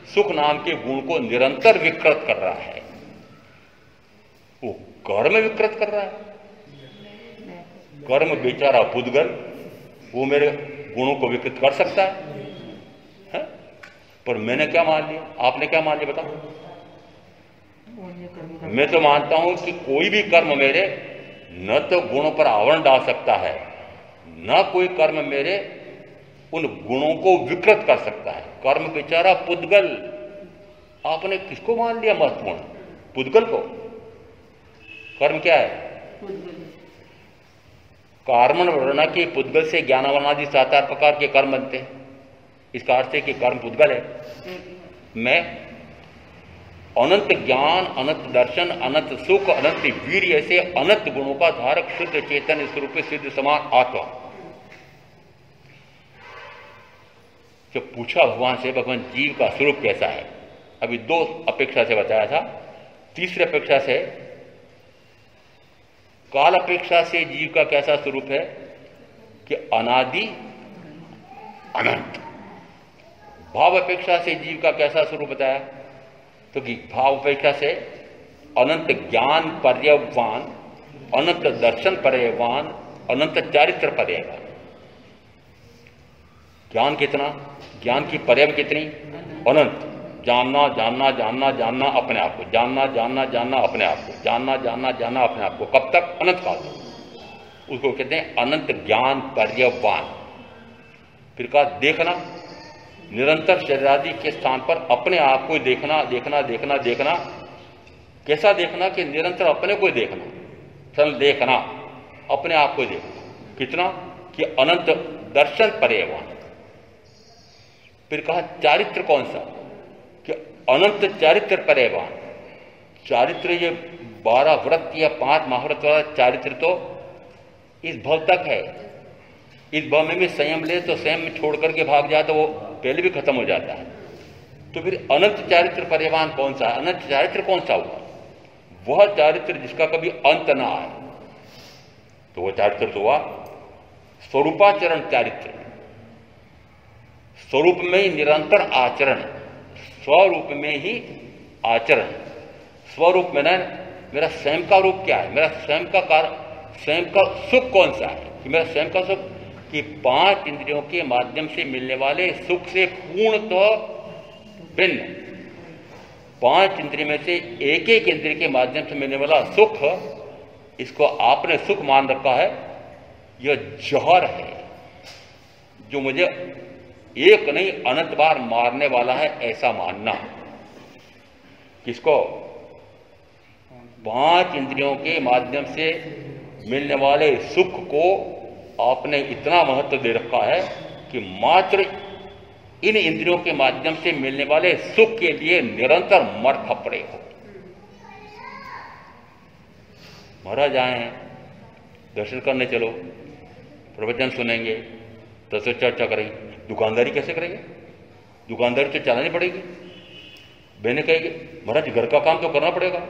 सुख नाम के गुण को निरंतर विकृत कर रहा है। वो कर्म विकृत कर रहा है। कर्म बेचारा पुद्गल, वो मेरे गुणों को विकृत कर सकता है? पर मैंने क्या मान लिया? आपने क्या मान लिया बताओ? मैं तो मानता हूं कि कोई भी कर्म मेरे न तो गुणों पर आवरण डाल सकता है, न कोई कर्म मेरे उन गुणों को विकृत कर सकता है। कर्म बेचारा पुद्गल। आपने किसको मान लिया महत्वपूर्ण? पुद्गल को। कर्म क्या है? कार्मण वर्ण की पुद्गल से ज्ञानावरणादि 7 प्रकार के कर्म बनते हैं। इसका अर्थ है कि कर्म पुद्गल है। मैं अनंत ज्ञान, अनंत दर्शन, अनंत सुख, अनंत वीर ऐसे अनंत गुणों का धारक शुद्ध चेतन स्वरूप सिद्ध समान आत्मा। जब पूछा भगवान से, भगवान जीव का स्वरूप कैसा है, अभी 2 अपेक्षा से बताया था। तीसरी अपेक्षा से, काल अपेक्षा से जीव का कैसा स्वरूप है कि अनादि अनंत। भाव अपेक्षा से जीव का कैसा स्वरूप बताया? तो कि भाव अपेक्षा से अनंत ज्ञान पर्यवान, अनंत दर्शन पर्यवान, अनंत चारित्र पर्यवान। ज्ञान कितना? ज्ञान की पर्याय कितनी? अनंत। जानना जानना जानना जानना अपने आप को, जानना जानना जानना अपने आप को, जानना जानना जानना अपने आप को। कब तक? अनंत काल तक। उसको कहते हैं अनंत ज्ञान पर्यवान। फिर कहा देखना, निरंतर शरीरादि के स्थान पर अपने आप को देखना देखना देखना देखना। कैसा देखना? कि निरंतर अपने को देखना, सल देखना, अपने आप को देखना। कितना? कि अनंत दर्शन पर्यवान। फिर कहा चारित्र कौन सा? कि अनंत चारित्र पर्यवान। चारित्र ये 12 व्रत या 5 महाव्रत वाला चारित्र तो इस भव तक है। इस भव में भी संयम ले तो संयम में छोड़ करके भाग जाए तो वो पहले भी खत्म हो जाता है। तो फिर अनंत चारित्र पर्यवान कौन सा है? अनंत चारित्र कौन सा हुआ? वह चारित्र जिसका कभी अंत ना आए। तो वह चारित्र तो हुआ स्वरूपाचरण चारित्र, स्वरूप में ही निरंतर आचरण, स्वरूप में ही आचरण। स्वरूप में ना मेरा स्वयं का रूप क्या है, मेरा स्वयं का कार्य, स्वयं का सुख कौन सा है? कि मेरा स्वयं का सुख कि 5 इंद्रियों के माध्यम से मिलने वाले सुख से पूर्णतः भिन्न, 5 इंद्रिय में से एक एक इंद्रिय के माध्यम से मिलने वाला सुख, इसको आपने सुख मान रखा है। यह जहर है जो मुझे एक नहीं अनंत बार मारने वाला है, ऐसा मानना। किसको? 5 इंद्रियों के माध्यम से मिलने वाले सुख को आपने इतना महत्व दे रखा है कि मात्र इन इंद्रियों के माध्यम से मिलने वाले सुख के लिए निरंतर मर खपड़े हो। महाराज आए हैं, दर्शन करने चलो, प्रवचन सुनेंगे, तत्व चर्चा करेंगे। दुकानदारी कैसे करेंगे? दुकानदारी तो चलानी पड़ेगी। बहने कहेगी महाराज घर का काम तो करना पड़ेगा,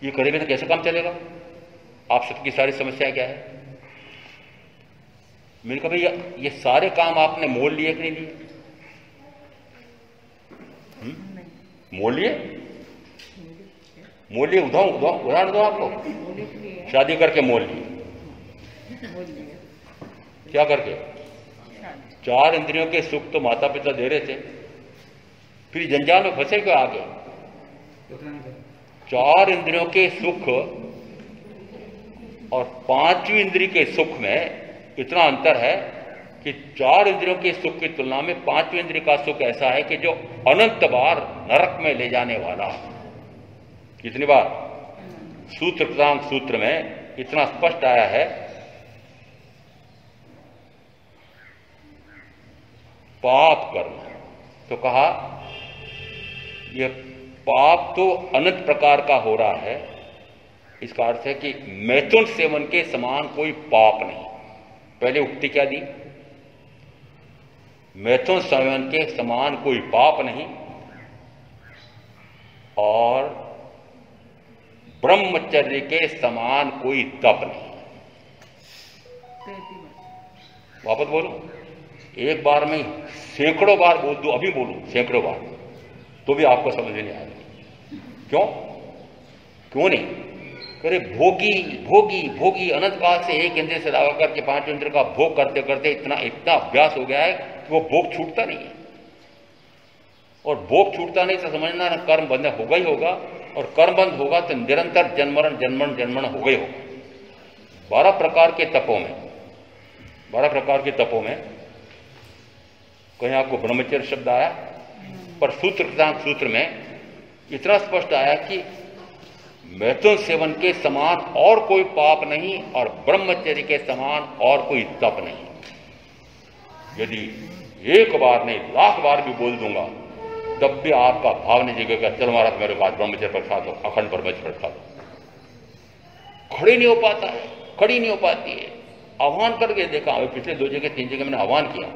ये करेंगे तो कैसे काम चलेगा? आप सबकी सारी समस्या क्या है? मैंने कहा भैया ये सारे काम आपने मोल लिए कि नहीं लिए? मोल लिए? मोल लिए? उदाहरण दो आपको। शादी करके मोल लिए। क्या करके? 4 इंद्रियों के सुख तो माता पिता दे रहे थे, फिर जंजाल में फंसे क्यों आगे? 4 इंद्रियों के सुख और 5वीं इंद्रिय के सुख में इतना अंतर है कि 4 इंद्रियों के सुख की तुलना में 5वीं इंद्रिय का सुख ऐसा है कि जो अनंत बार नरक में ले जाने वाला। कितनी बार? सूत्र प्रधान सूत्र में इतना स्पष्ट आया है, पाप कर्म। तो कहा यह पाप तो अनंत प्रकार का हो रहा है। इसका अर्थ है कि मैथुन सेवन के समान कोई पाप नहीं। पहले उक्ति क्या दी? मैथुन सेवन के समान कोई पाप नहीं और ब्रह्मचर्य के समान कोई तप नहीं। वापस बोलो, एक बार में सैकड़ों बार बोल दूं, अभी बोलूं सैकड़ों बार, तो भी आपको समझ में नहीं आएगा। क्यों नहीं? करे भोगी भोगी भोगी अनंत काल से एक इंद्रिय से दावा करके 5 इंद्रिय का भोग करते करते इतना अभ्यास हो गया है कि वो भोग छूटता नहीं है। और भोग छूटता नहीं तो समझना ना कर्म बंध होगा ही होगा, और कर्म बंद होगा तो निरंतर जन्मरण जन्मण जन्मण हो गई होगा। 12 प्रकार के तपों में कहीं आपको ब्रह्मचर्य शब्द आया, पर सूत्र में इतना स्पष्ट आया कि मैथुन सेवन के समान और कोई पाप नहीं और ब्रह्मचर्य के समान और कोई तप नहीं। यदि एक बार नहीं 1,00,000 बार भी बोल दूंगा तब भी आपका भाव नहीं जगेगा, चल महाराज मेरे पास ब्रह्मचर्य प्रसाद दो, अखंड ब्रह्मचर्य प्रसाद दो। खड़ी नहीं हो पाता है, खड़ी नहीं हो पाती है। आह्वान करके देखा, अभी पिछले 2 जगह 3 जगह मैंने आह्वान किया,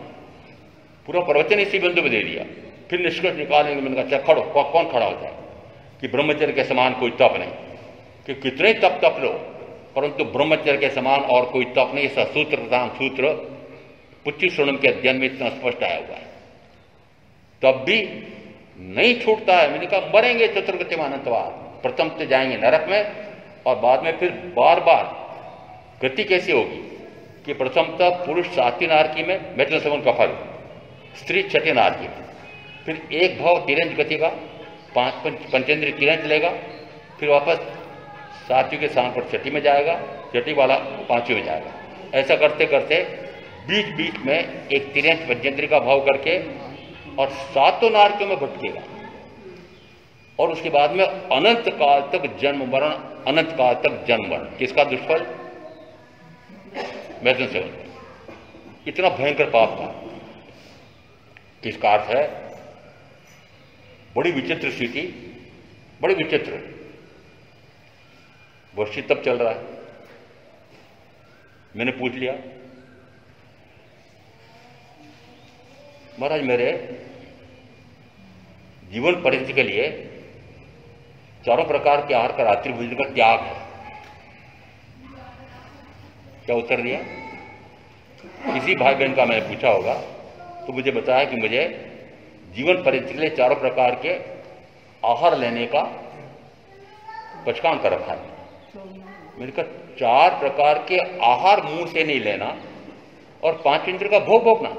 पूरा प्रवचन इसी बिंदु में दे दिया, फिर निष्कर्ष निकालेंगे। मैंने कहा खड़ो, कौन खड़ा होता है कि ब्रह्मचर्य के समान कोई तप नहीं, कि कितने तप लो परंतु ब्रह्मचर्य के समान और कोई तप नहीं। ऐसा सूत्र प्रधान सूत्र पुच्ची स्वर्णम के अध्ययन में इतना स्पष्ट आया हुआ है, तब भी नहीं छूटता है। मैंने कहा मरेंगे चतुर्गति अनंतवाद, प्रथम तो जाएंगे नरक में और बाद में फिर बार बार गति कैसी होगी कि प्रथमतः पुरुष 7वीं नारकी में मैथुन सेवन का फल, स्त्री 6ठी नारकी में, फिर एक भाव तिरंज गति का पंचेंद्रिय तिरंज चलेगा, फिर वापस 7वीं के स्थान पर 6ठी में जाएगा, 6ठी वाला 5वीं में जाएगा। ऐसा करते करते बीच बीच में एक तिर्यंत वज्रयंत्री का भाव करके और सातों नारकियों में भटकेगा और उसके बाद में अनंत काल तक जन्म मरण, अनंत काल तक जन्म मरण। किसका दुष्फल? मैथुन सेवन। इतना भयंकर पाप था। इसका अर्थ है बड़ी विचित्र स्थिति, बड़ी विचित्र। वर्षी तब चल रहा है। मैंने पूछ लिया, महाराज मेरे जीवन परिचय के लिए चारों प्रकार के आहार का रात्रि भोजन का त्याग है। क्या उत्तर दिया? किसी भाई बहन का मैंने पूछा होगा तो मुझे बताया कि मुझे जीवन परिचय के लिए चारों प्रकार के आहार लेने का पचकान कर रखा है। मैंने कहा 4 प्रकार के आहार मुंह से नहीं लेना और 5 इंद्रिय का भोग भोगना।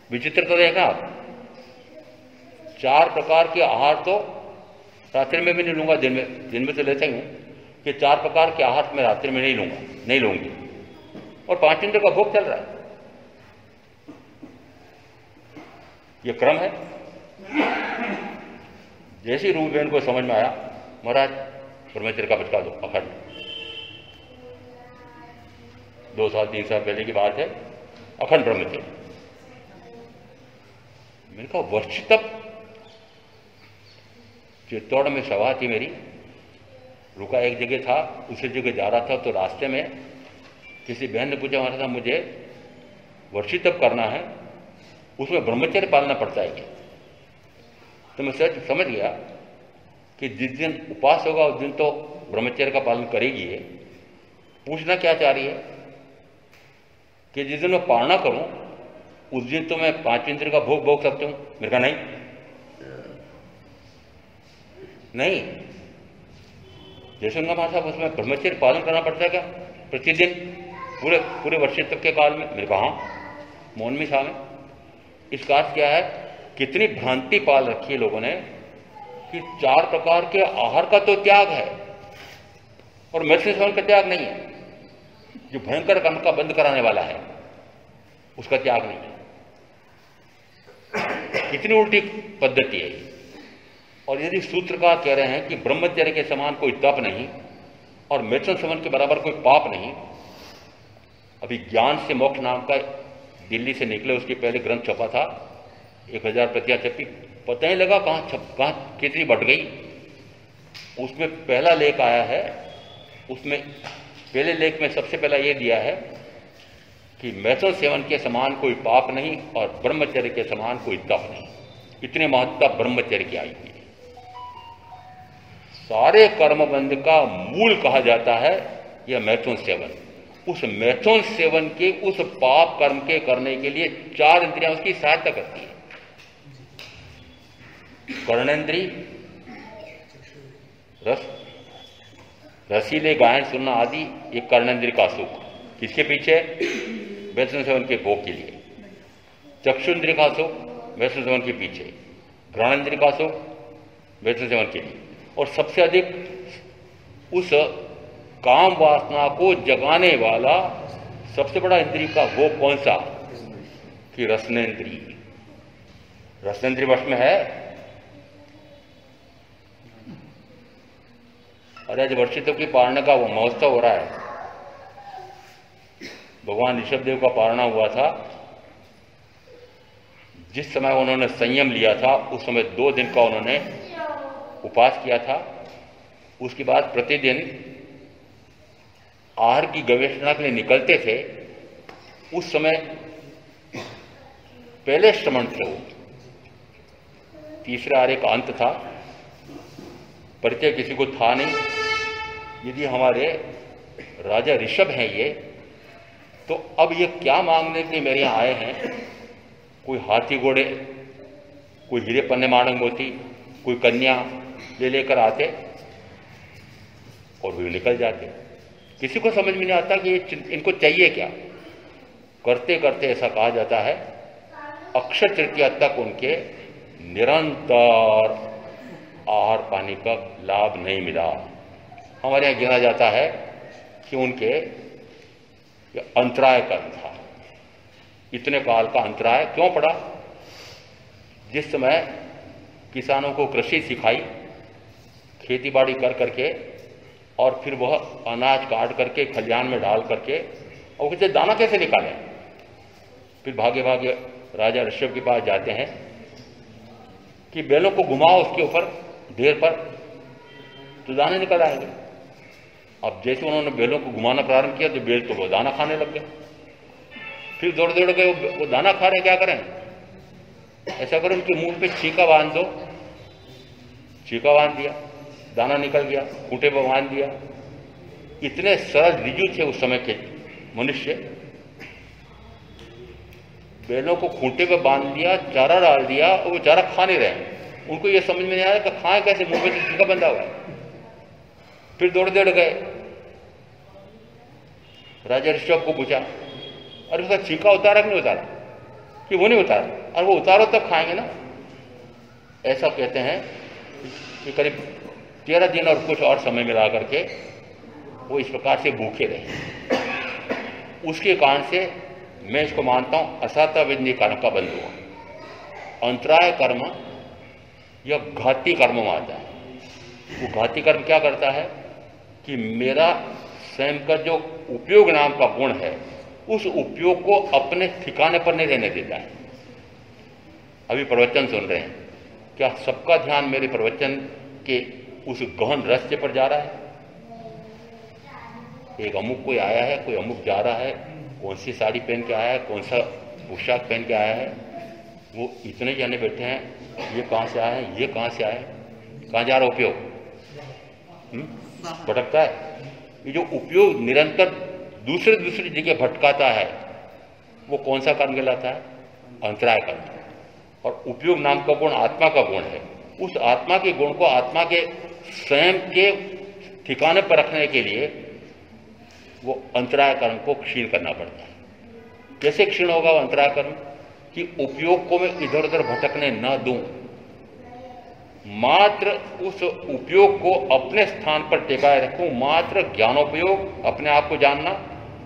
विचित्र तो देखा आप। 4 प्रकार के आहार तो रात्रि में भी नहीं लूंगा, दिन में तो लेते ही हूं कि 4 प्रकार के आहार मैं रात्रि में नहीं लूंगा, नहीं लूंगी, और 5 इंद्रिय का भोग चल रहा है। ये क्रम है। जैसी रूप बहन को समझ में आया, महाराज ब्रह्मचर्य का बचका दो अखंड। 2 साल 3 साल पहले की बात है, अखंड ब्रह्मचर्य। मैंने कहा वर्ष तक चित्तौड़ में सभा थी मेरी, रुका एक जगह था, उसी जगह जा रहा था तो रास्ते में किसी बहन ने पूछा, हमारे साथ मुझे वर्षी तप करना है, उसमें ब्रह्मचर्य पालना पड़ता है क्या? तो मैं सच समझ गया कि जिस दिन उपवास होगा उस दिन तो ब्रह्मचर्य का पालन करेगी ये। पूछना क्या चाह रही है कि जिस दिन मैं पालना करूं उस दिन तो मैं 5 इंद्रिय का भोग भोग सकती हूं? मेरे कहा नहीं। जैसे उनका महाराज साहब उसमें ब्रह्मचर्य पालन करना पड़ता है क्या प्रतिदिन पूरे वर्ष तक के काल में? मेरे कहा हाँ, मौन में शामिल। इसका अर्थ क्या है? कितनी भ्रांति पाल रखी है लोगों ने कि 4 प्रकार के आहार का तो त्याग है और मैथुन सेवन का त्याग नहीं है। जो भयंकर कर्म का बंद कराने वाला है उसका त्याग नहीं है। कितनी उल्टी पद्धति है। और यदि सूत्रकार कह रहे हैं कि ब्रह्मचर्य के समान कोई तप नहीं और मैथुन सेवन के बराबर कोई पाप नहीं। अभी ज्ञान से मोक्ष नाम का दिल्ली से निकले उसके पहले ग्रंथ छपा था, 1000 प्रतियां छपी, पता नहीं लगा कहां कितनी बढ़ गई। उसमें पहला लेख आया है, उसमें पहले लेख में सबसे पहला यह दिया है कि मैथुन सेवन के समान कोई पाप नहीं और ब्रह्मचर्य के समान कोई तप नहीं। इतनी महत्ता ब्रह्मचर्य की आई हुई है। सारे कर्मबंध का मूल कहा जाता है यह मैथुन सेवन। उस मैथुन सेवन के उस पाप कर्म के करने के लिए 4 इंद्रियां उसकी सहायता करती है। कर्णेंद्री, रसीले गायन सुनना आदि, ये कर्णेंद्री का सुख। किसके पीछे? मैथुन सेवन के भोग के लिए। चक्षुंद्री का सुख मैथुन सेवन के पीछे, घ्राणेंद्री का सुख मैथुन सेवन के लिए। और सबसे अधिक उस काम वासना को जगाने वाला सबसे बड़ा इंद्रिय का भोग कौन सा? कि रसनेंद्री। रसनेंद्री वश में है। अरे आज वर्षितों की पारणा का वो महोत्सव हो रहा है। भगवान ऋषभदेव का पारणा हुआ था। जिस समय उन्होंने संयम लिया था उस समय 2 दिन का उन्होंने उपवास किया था। उसके बाद प्रतिदिन आहार की गवेषणा के लिए निकलते थे। उस समय पहले श्रमण थे वो, तीसरे आहार का अंत था। परिचय किसी को था नहीं। यदि हमारे राजा ऋषभ हैं ये, तो अब ये क्या मांगने के लिए मेरे यहाँ आए हैं? कोई हाथी घोड़े, कोई हीरे पन्ने माणक मोती, कोई कन्या ले लेकर आते और वे निकल जाते। किसी को समझ में नहीं आता कि इनको चाहिए क्या। करते करते ऐसा कहा जाता है अक्षय तृतीया तक उनके निरंतर आहार पानी का लाभ नहीं मिला। हमारे यहाँ गिना जाता है कि उनके यह अंतराय कर्म था। इतने काल का अंतराय क्यों पड़ा? जिस समय किसानों को कृषि सिखाई, खेती बाड़ी कर करके, और फिर वह अनाज काट करके खलिहान में डाल करके और उसे दाना कैसे निकालें, फिर भागे भागे राजा ऋषभ के पास जाते हैं कि बैलों को घुमाओ उसके ऊपर ढेर पर, तो दाने निकल आएंगे। अब जैसे उन्होंने बैलों को घुमाना प्रारंभ किया तो बैल तो वो दाना खाने लग गए। फिर दौड़ दौड़ के वो दाना खा रहे, क्या करें? ऐसा करो उनके मुंह पे छीका बांध दो। छीका बांध दिया, दाना निकल गया, खूंटे पर बांध दिया। इतने सरल रिजु थे उस समय के मनुष्य। बैलों को खूंटे पर बांध दिया, चारा डाल दिया और वो चारा खा नहीं रहे। उनको ये समझ में नहीं आया कि खाएं कैसे, मुंह पे तो छीका बंधा हुआ है। फिर दौड़ दौड़ गए, राजा ऋषभ को पूछा, अरे उसका छीका उतारा कि नहीं उतारा? कि वो नहीं उतारा। और वो उतारो तब खाएंगे ना। ऐसा कहते हैं कि करीब 13 दिन और कुछ और समय मिला करके वो इस प्रकार से भूखे रहे। उसके कारण से मैं इसको मानता हूं असाता विधि कर्म का बंध हुआ। अंतराय कर्म यह घाती कर्म में आता है। वो घाती कर्म क्या करता है कि मेरा स्वयं का जो उपयोग नाम का गुण है, उस उपयोग को अपने ठिकाने पर नहीं रहने देता है। अभी प्रवचन सुन रहे हैं, क्या सबका ध्यान मेरे प्रवचन के उस गहन रहस्य पर जा रहा है? एक अमुक कोई आया है, कोई अमुक जा रहा है, कौन सी साड़ी पहन के आया है, कौन सा पोशाक पहन के आया है, वो इतने जाने बैठे हैं, ये कहाँ से आया है, ये कहाँ से आया है, कहाँ जा रहा उपयोग? भटकता है। ये जो उपयोग निरंतर दूसरी जगह भटकाता है, वो कौन सा कर्म कहलाता है? अंतराय कर्म। और उपयोग नाम का गुण आत्मा का गुण है। उस आत्मा के गुण को आत्मा के स्वयं के ठिकाने पर रखने के लिए वो अंतराय कर्म को क्षीण करना पड़ता है। कैसे क्षीण होगा वो अंतराय कर्म? कि उपयोग को मैं इधर उधर भटकने न दूं, मात्र उस उपयोग को अपने स्थान पर टिकाए रखूं। मात्र ज्ञानोपयोग अपने आप को जानना,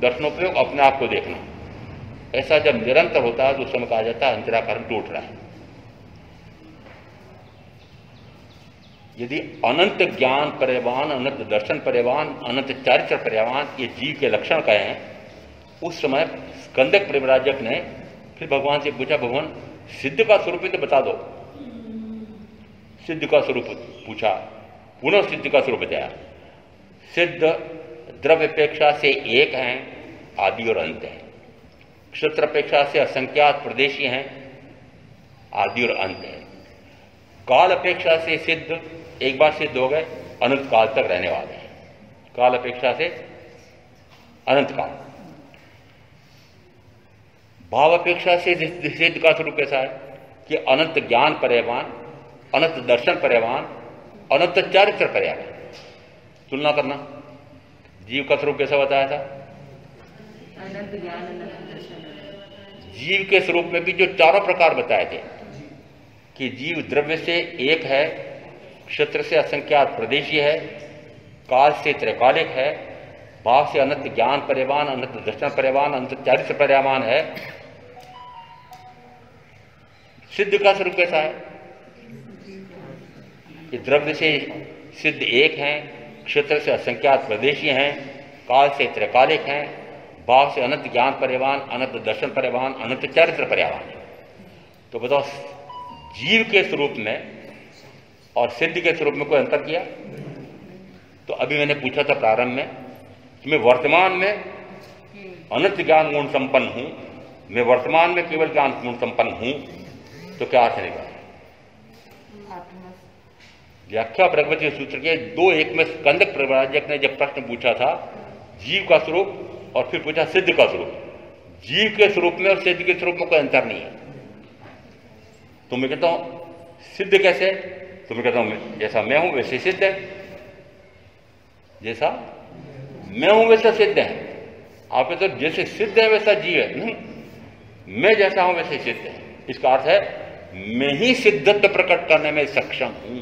दर्शनोपयोग अपने आप को देखना। ऐसा जब निरंतर होता है तो उस समय कहा जाता है अंतराय कर्म टूट रहा है। यदि अनंत ज्ञान पर्यवान, अनंत दर्शन पर्यवान, अनंत चारित्र पर्यवान ये जीव के लक्षण कहे हैं, उस समय स्कंदक परिव्राजक ने फिर भगवान से पूछा, भगवान सिद्ध का स्वरूप तो बता दो। सिद्ध का स्वरूप पूछा, पुनः सिद्ध का स्वरूप बताया। सिद्ध द्रव्य अपेक्षा से एक हैं, आदि और अंत है। क्षेत्र अपेक्षा से असंख्यात प्रदेशी हैं, आदि और अंत है। काल अपेक्षा से सिद्ध एक बार सिद्ध हो गए, अनंत काल तक रहने वाले हैं। काल अपेक्षा से अनंत काल। भाव अपेक्षा से सिद्ध का स्वरूप कैसा है कि अनंत ज्ञान पर्यवान, अनंत दर्शन पर्यवान, अनंत चारित्र पर्यवान। तुलना करना, जीव का स्वरूप कैसा बताया था? अनंत ज्ञान, अनंत दर्शन। जीव के स्वरूप में भी जो चारों प्रकार बताए थे कि जीव द्रव्य से एक है, क्षेत्र से असंख्यात प्रदेशी है, काल से त्रैकालिक है, भाव से अनंत ज्ञान पर्यवान, अनंत दर्शन पर्यवान, अनंत चारित्र पर्यवान है। सिद्ध का स्वरूप कैसा है कि द्रव्य से सिद्ध एक हैं, क्षेत्र से असंख्यात प्रदेशी हैं, काल से त्रैकालिक हैं, भाव से अनंत ज्ञान पर्यवान, अनंत दर्शन पर्यवान, अनंत चारित्र पर्यवान है। तो बताओ जीव के स्वरूप में और सिद्ध के स्वरूप में कोई अंतर किया? तो अभी मैंने पूछा था प्रारंभ में कि मैं वर्तमान में अनंत ज्ञान गुण संपन्न हूं, मैं वर्तमान में केवल ज्ञान गुण संपन्न हूं, तो क्या अर्थ निकला? व्याख्या प्रगवती सूत्र के 2:1 में स्कंदक परिव्राजक ने जब प्रश्न पूछा था जीव का स्वरूप और फिर पूछा सिद्ध का स्वरूप, जीव के स्वरूप में और सिद्ध के स्वरूप में कोई अंतर नहीं है। तो मैं कहता हूं सिद्ध कैसे? तो मैं कहता हूं जैसा मैं हूं वैसे सिद्ध है, जैसा मैं हूं वैसा सिद्ध है। आप कहते हो जैसे सिद्ध है वैसा जीव है, नहीं, मैं जैसा हूं वैसे सिद्ध है। इसका अर्थ है मैं ही सिद्धत्व प्रकट करने में सक्षम हूं,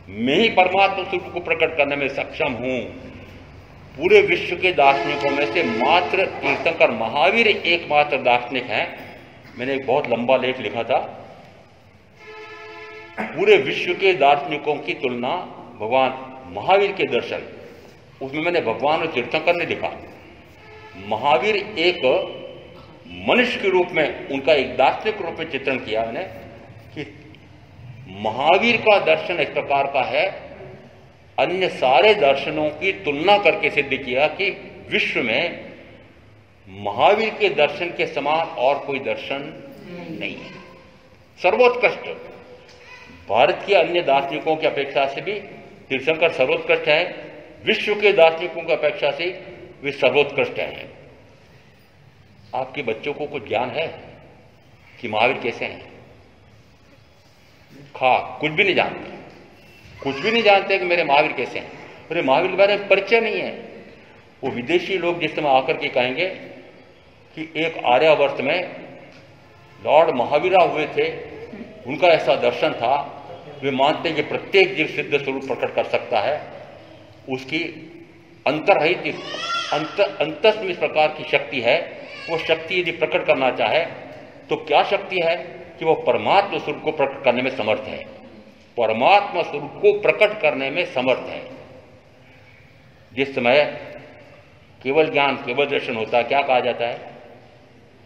मैं ही परमात्मा स्वरूप को प्रकट करने में सक्षम हूं। पूरे विश्व के दार्शनिकों में से मात्र तीर्थंकर महावीर एकमात्र दार्शनिक हैं। मैंने एक बहुत लंबा लेख लिखा था, पूरे विश्व के दार्शनिकों की तुलना भगवान महावीर के दर्शन, उसमें मैंने भगवान और तीर्थंकर ने लिखा। महावीर एक मनुष्य के रूप में, उनका एक दार्शनिक रूप में चित्रण किया मैंने कि महावीर का दर्शन एक प्रकार का है, अन्य सारे दर्शनों की तुलना करके सिद्ध किया कि विश्व में महावीर के दर्शन के समान और कोई दर्शन नहीं है। सर्वोत्कृष्ट, भारत के अन्य दार्शनिकों की अपेक्षा से भी तीर्थंकर सर्वोत्कृष्ट है, विश्व के दार्शनिकों की अपेक्षा से वे सर्वोत्कृष्ट हैं। आपके बच्चों को कुछ ज्ञान है कि महावीर कैसे हैं? कुछ भी नहीं जानते, कुछ भी नहीं जानते कि मेरे महावीर कैसे हैं। मेरे महावीर के बारे में परिचय नहीं है। वो विदेशी लोग जिस समय आकर के कहेंगे कि एक आर्यावर्त में लॉर्ड महावीरा हुए थे, उनका ऐसा दर्शन था, वे मानते हैं कि प्रत्येक जीव सिद्ध स्वरूप प्रकट कर सकता है, उसकी अंतर्रहित अंतस्थ में इस प्रकार की शक्ति है। वो शक्ति यदि प्रकट करना चाहे तो क्या शक्ति है कि वो परमात्मा स्वरूप को प्रकट करने में समर्थ है, परमात्मा स्वरूप को प्रकट करने में समर्थ है। जिस समय केवल ज्ञान केवल दर्शन होता है, क्या कहा जाता है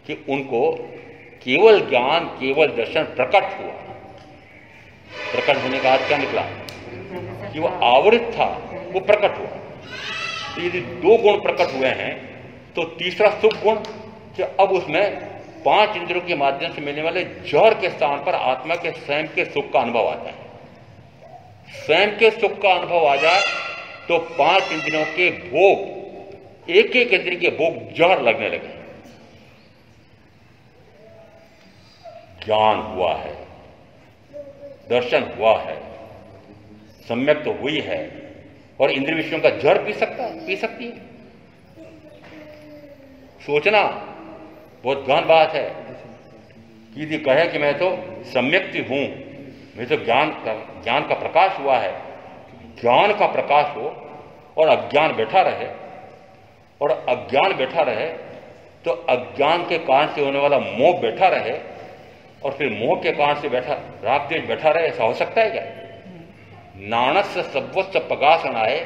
कि उनको केवल ज्ञान केवल दर्शन प्रकट हुआ। प्रकट होने का अर्थ क्या निकला कि वो आवृत था, वो प्रकट हुआ। तो यदि दो गुण प्रकट हुए हैं तो तीसरा सुख गुण, कि अब उसमें पांच इंद्रियों के माध्यम से मिलने वाले जौहर के स्थान पर आत्मा के स्वयं के सुख का अनुभव आता है। स्वयं के सुख का अनुभव आ जाए तो पांच इंद्रियों के भोग, एक एक इंद्रिय के भोग जौहर लगने लगे। ज्ञान हुआ है, दर्शन हुआ है, सम्यक तो हुई है, और इंद्रिय विषयों का जहर पी सकती है। सोचना बहुत गहन बात है कि यदि कहे कि मैं तो सम्यक्ति हूं, मैं तो ज्ञान का प्रकाश हुआ है, ज्ञान का प्रकाश हो और अज्ञान बैठा रहे, और अज्ञान बैठा रहे तो अज्ञान के कारण से होने वाला मोह बैठा रहे, और फिर मोह के कारण से बैठा राग द्वेष बैठा रहे, ऐसा हो सकता है क्या? नाणस्य सब्वस्य पगासनाय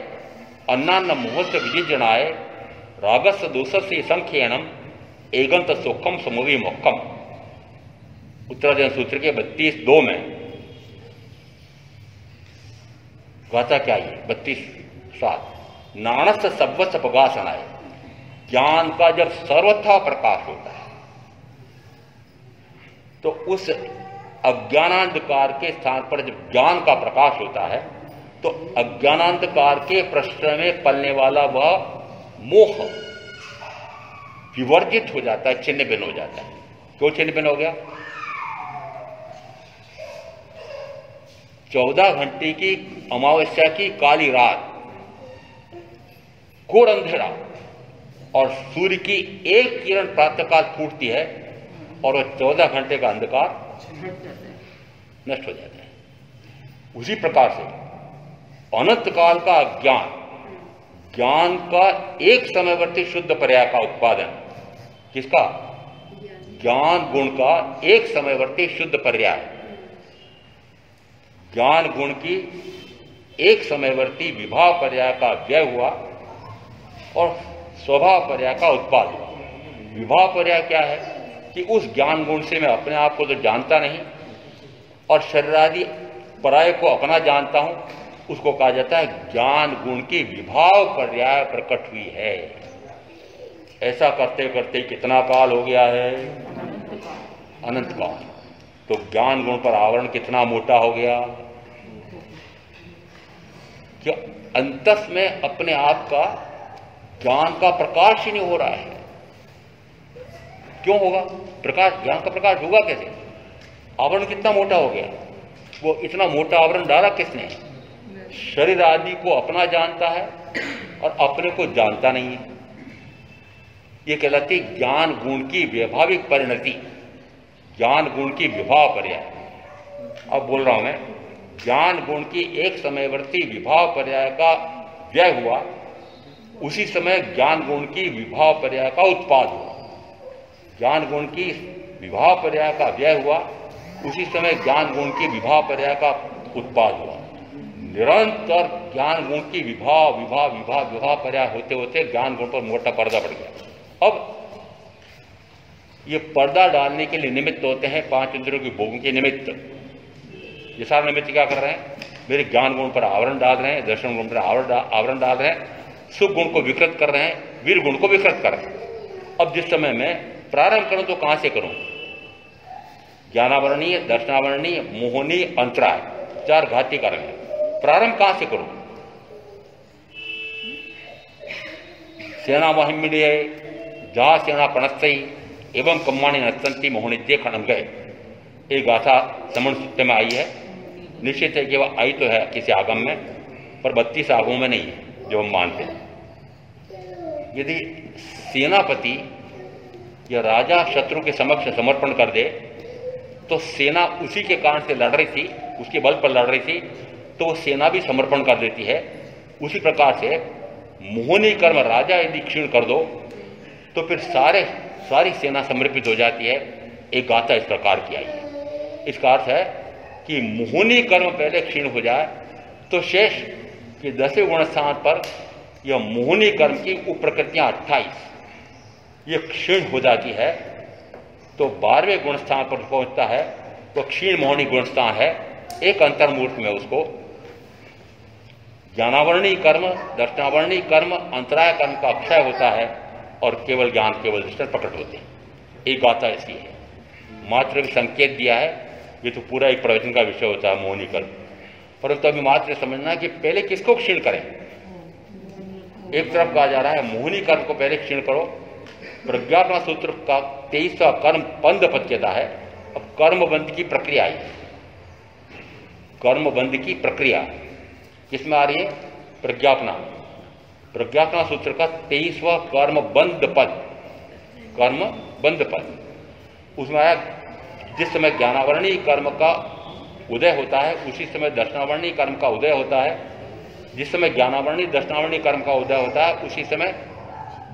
अन्नान्न मोहस्य विजिजनाय रागस्य दोषस्य संख्यनम एगंत सुखम समूहि मोक्षम। उत्तराधर्म सूत्र के 32:2 में गाथा क्या है? 32:7 नाणस्य सब्वस्य पगासनाय, ज्ञान का जब सर्वथा प्रकाश होता है तो उस अज्ञानांधकार के स्थान पर जब ज्ञान का प्रकाश होता है तो अज्ञानांधकार के पृष्ठ में पलने वाला वह मोह विवर्जित हो जाता है, छिन्न भिन्न हो जाता है। क्यों छिन्न भिन्न हो गया? 14 घंटे की अमावस्या की काली रात, घोर अंधेरा, और सूर्य की एक किरण प्रातःकाल फूटती है और वह 14 घंटे का अंधकार नष्ट हो जाता है। उसी प्रकार से अनंत काल का अज्ञान, ज्ञान का एक समयवर्ती शुद्ध पर्याय का उत्पादन, किसका? ज्ञान गुण का एक समयवर्ती शुद्ध पर्याय, ज्ञान गुण की एक समयवर्ती विभाव पर्याय का व्यय हुआ और स्वभाव पर्याय का उत्पाद हुआ। विभाव पर्याय क्या है कि उस ज्ञान गुण से मैं अपने आप को तो जानता नहीं और शरीरादि पराय को अपना जानता हूं, उसको कहा जाता है ज्ञान गुण की विभाव पर्याय प्रकट हुई है। ऐसा करते करते कितना काल हो गया है? अनंत काल। तो ज्ञान गुण पर आवरण कितना मोटा हो गया कि अंतस में अपने आप का ज्ञान का प्रकाश ही नहीं हो रहा है। क्यों होगा प्रकाश? ज्ञान का प्रकाश होगा कैसे? आवरण कितना मोटा हो गया। वो इतना मोटा आवरण डाला किसने? शरीर आदि को अपना जानता है और अपने को जानता नहीं है। ये कहलाती ज्ञान गुण की वैभाविक परिणति, ज्ञान गुण की विभाव पर्याय। अब बोल रहा हूं मैं, ज्ञान गुण की एक समयवर्ती विभाव पर्याय का व्यय हुआ उसी समय ज्ञान गुण की विभाव पर्याय का उत्पाद हुआ। ज्ञान गुण की विभाव पर्याय का व्यय हुआ, उसी समय ज्ञान गुण की विभाव पर्याय का उत्पाद हुआ। निरंतर ज्ञान गुण की विभाव विभाव विभाव विभाव पर्याय होते होते ज्ञान गुण पर मोटा पर्दा पड़ गया। अब ये पर्दा डालने के लिए निमित्त होते हैं पांच इंद्रियों की भोगों के निमित्त। ये सारे निमित्त क्या कर रहे हैं? मेरे ज्ञान गुण पर आवरण डाल रहे हैं, दर्शन गुण पर आवरण डाल रहे हैं, सुख गुण को विकृत कर रहे हैं, वीर गुण को विकृत कर रहे हैं। अब जिस समय मैं प्रारंभ करूं तो कहां से करूं? ज्ञानावरणीय, दर्शनावरणीय, मोहनी, अंतराय, चार घाती कारण है। प्रारंभ कहां से करूं? सेना महिमिड़े जहा सेना पणस्थई एवं कम्माणी नस्तंती मोहनिद्य खनम गए। एक गाथा समण सूत्र में आई है। निश्चित है कि वह आई तो है किसी आगम में, पर 32 आगमों में नहीं है जो हम मानते हैं। यदि सेनापति या राजा शत्रु के समक्ष समर्पण कर दे तो सेना उसी के कारण से लड़ रही थी, उसके बल पर लड़ रही थी, तो वो सेना भी समर्पण कर देती है। उसी प्रकार से मोहनी कर्म राजा यदि क्षीण कर दो तो फिर सारी सेना समर्पित हो जाती है। एक गाथा इस प्रकार की आई है। इसका अर्थ है कि मोहनी कर्म पहले क्षीण हो जाए तो शेष कि 10वें गुण स्थान पर यह मोहनी कर्म की उपप्रकृतियां 28 ये क्षीण हो जाती है, तो 12वें गुण स्थान पर पहुंचता है तो क्षीण मोहनी गुण स्थान है। एक अंतर्मूर्त में उसको ज्ञानावरणी कर्म, दर्शनावरणी कर्म, अंतराय कर्म का अक्षय होता है और केवल ज्ञान केवल दर्शन प्रकट होते हैं। एक गाथा ऐसी है। मात्र भी संकेत दिया है, ये तो पूरा एक प्रवचन का विषय होता है मोहनी कर्म, परंतु अभी मात्र समझना कि पहले किसको क्षीण करें। एक तरफ कहा जा रहा है मोहनी कर्म को पहले क्षीण करो। प्रज्ञापना सूत्र का 23वां कर्म बंध पद कहता है। अब कर्म बंध की प्रक्रिया आई। कर्म बंध की प्रक्रिया किसमें आ रही है? प्रज्ञापना। प्रज्ञापना सूत्र का 23वां कर्म बंध पद, कर्म बंध पद, उसमें आया जिस समय ज्ञानावरणी कर्म का उदय होता है उसी समय दर्शनावरणी कर्म का उदय होता है। जिस समय ज्ञानावरणी दर्शनावरणी कर्म का उदय होता है उसी समय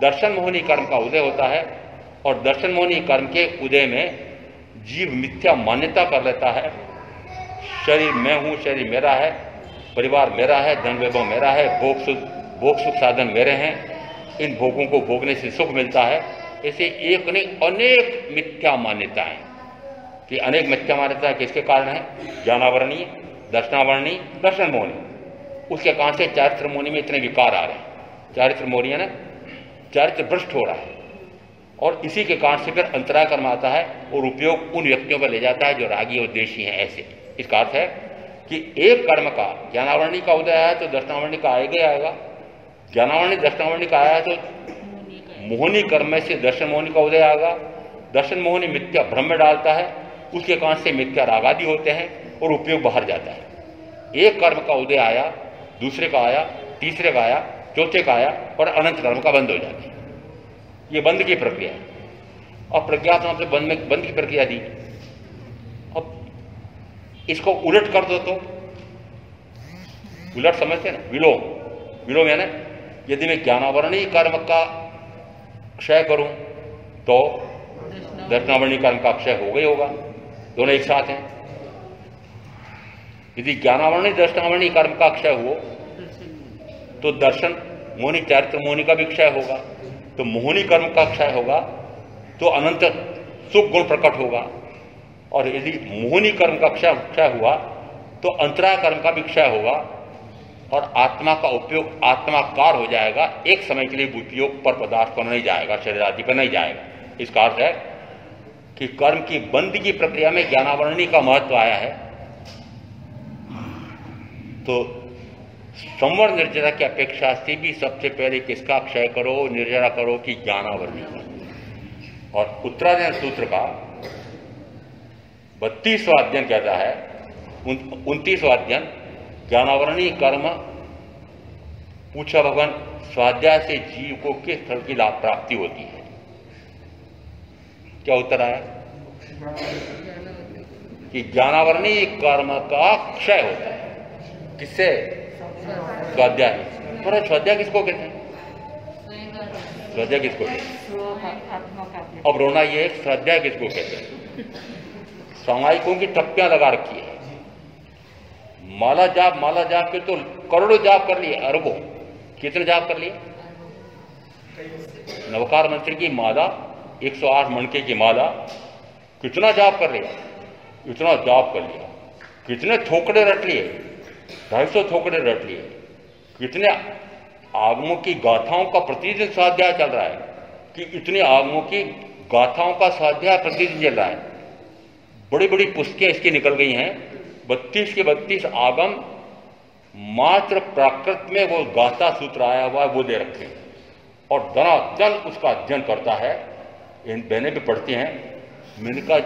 दर्शन मोहनी कर्म का उदय होता है। और दर्शन मोहनी कर्म के उदय में जीव मिथ्या मान्यता कर लेता है। शरीर मैं हूं, शरीर मेरा है, परिवार मेरा है, धन वैभव मेरा है, भोग सुख साधन मेरे हैं, इन भोगों को भोगने से सुख मिलता है। ऐसे एक नहीं अनेक मिथ्या मान्यताएं। कि अनेक मिथ्या मान्यता किसके कारण है? ज्ञानावरणीय, दर्शनावरणीय, दर्शन मोहनी। उसके कारण से चारित्र मोहनी में इतने विकार आ रहे हैं। चारित्र मोहनी है ना, चारित्र भ्रष्ट हो रहा है और इसी के कारण से फिर अंतराय कर्म आता है और उपयोग उन व्यक्तियों पर ले जाता है जो रागी और द्वेषी हैं। ऐसे इसका अर्थ है कि एक कर्म का ज्ञानावरणी का उदय आया तो दर्शनावरणी का आएगा ही आएगा। ज्ञानावरणी दर्शनावरणी का आया तो मोहनी कर्म में से दर्शन मोहनी का उदय आएगा। दर्शन मोहनी मिथ्या भ्रम में डालता है, उसके कारण से मिथ्या रागादि होते हैं और उपयोग बाहर जाता है। एक कर्म का उदय आया, दूसरे का आया, तीसरे का आया, चौथे का आया और अनंत कर्म का बंद हो जाता है। ये बंद की प्रक्रिया है। अब प्रज्ञापना से बंद की प्रक्रिया दी। अब इसको उलट कर दो तो उलट समझते ना, विलोम। विलोम है ना, यदि मैं ज्ञानावरणी कर्म का क्षय करूं तो दर्शनावरणी कर्म का क्षय होगा ही होगा। दोनों एक साथ हैं। यदि ज्ञानावरणी दर्शनावरणी कर्म का क्षय हो तो दर्शन मोहनी चारित्र मोहनी का भी क्षय होगा, तो मोहनी कर्म का क्षय होगा तो अनंत सुख गुण प्रकट होगा। और यदि मोहनी कर्म का क्षय हुआ तो अंतराय कर्म का भी क्षय होगा और आत्मा का उपयोग आत्माकार हो जाएगा। एक समय के लिए उपयोग पर पदार्थ पर नहीं जाएगा, शरीर आदि पर नहीं जाएगा। इसका अर्थ है कि कर्म की बंद की प्रक्रिया में ज्ञानावरणी का महत्व आया है। तो संवर निर्जरा की अपेक्षा से भी सबसे पहले किसका क्षय करो, निर्जरा करो कि ज्ञानावरणी का। और उत्तरायण सूत्र का 32वां अध्ययन कहता है, 29वां अध्ययन ज्ञानावरणी कर्म पूछा भगवान स्वाध्याय से जीव को किस फल की लाभ प्राप्ति होती है? क्या उत्तर आया? कि ज्ञानावरणी कर्म का क्षय होता है। किससे? स्वाध्याय। पर स्वाध्याय किसको कहते हैं? स्वाध्याय किसको कहते हैं? स्वात्मकाव्य। अब रोना ये है, स्वाध्याय किसको कहते हैं? सामायिकों की टप्पियां लगा रखी है। माला जाप के तो करोड़ों जाप कर लिए, अरबों। कितने जाप कर लिए? नवकार मंत्री की माला, 108 मणके की माला, कितना जाप कर लिया? इतना जाप कर लिया। कितने थोकड़े रट लिए? 250 थोकड़े रट लिए। कितने आगमों की गाथाओं का प्रतिदिन स्वाध्याय चल रहा है कि इतने आगमों की गाथाओं का स्वाध्याय प्रतिदिन चल रहा है। बड़ी बड़ी पुस्तकें इसकी निकल गई हैं। 32 के 32 आगम मात्र प्राकृत में वो गाथा सूत्र आया हुआ है, वो दे रखे हैं और दनादन उसका अध्ययन करता है। इन बहनें भी पढ़ती हैं। मैंने कहा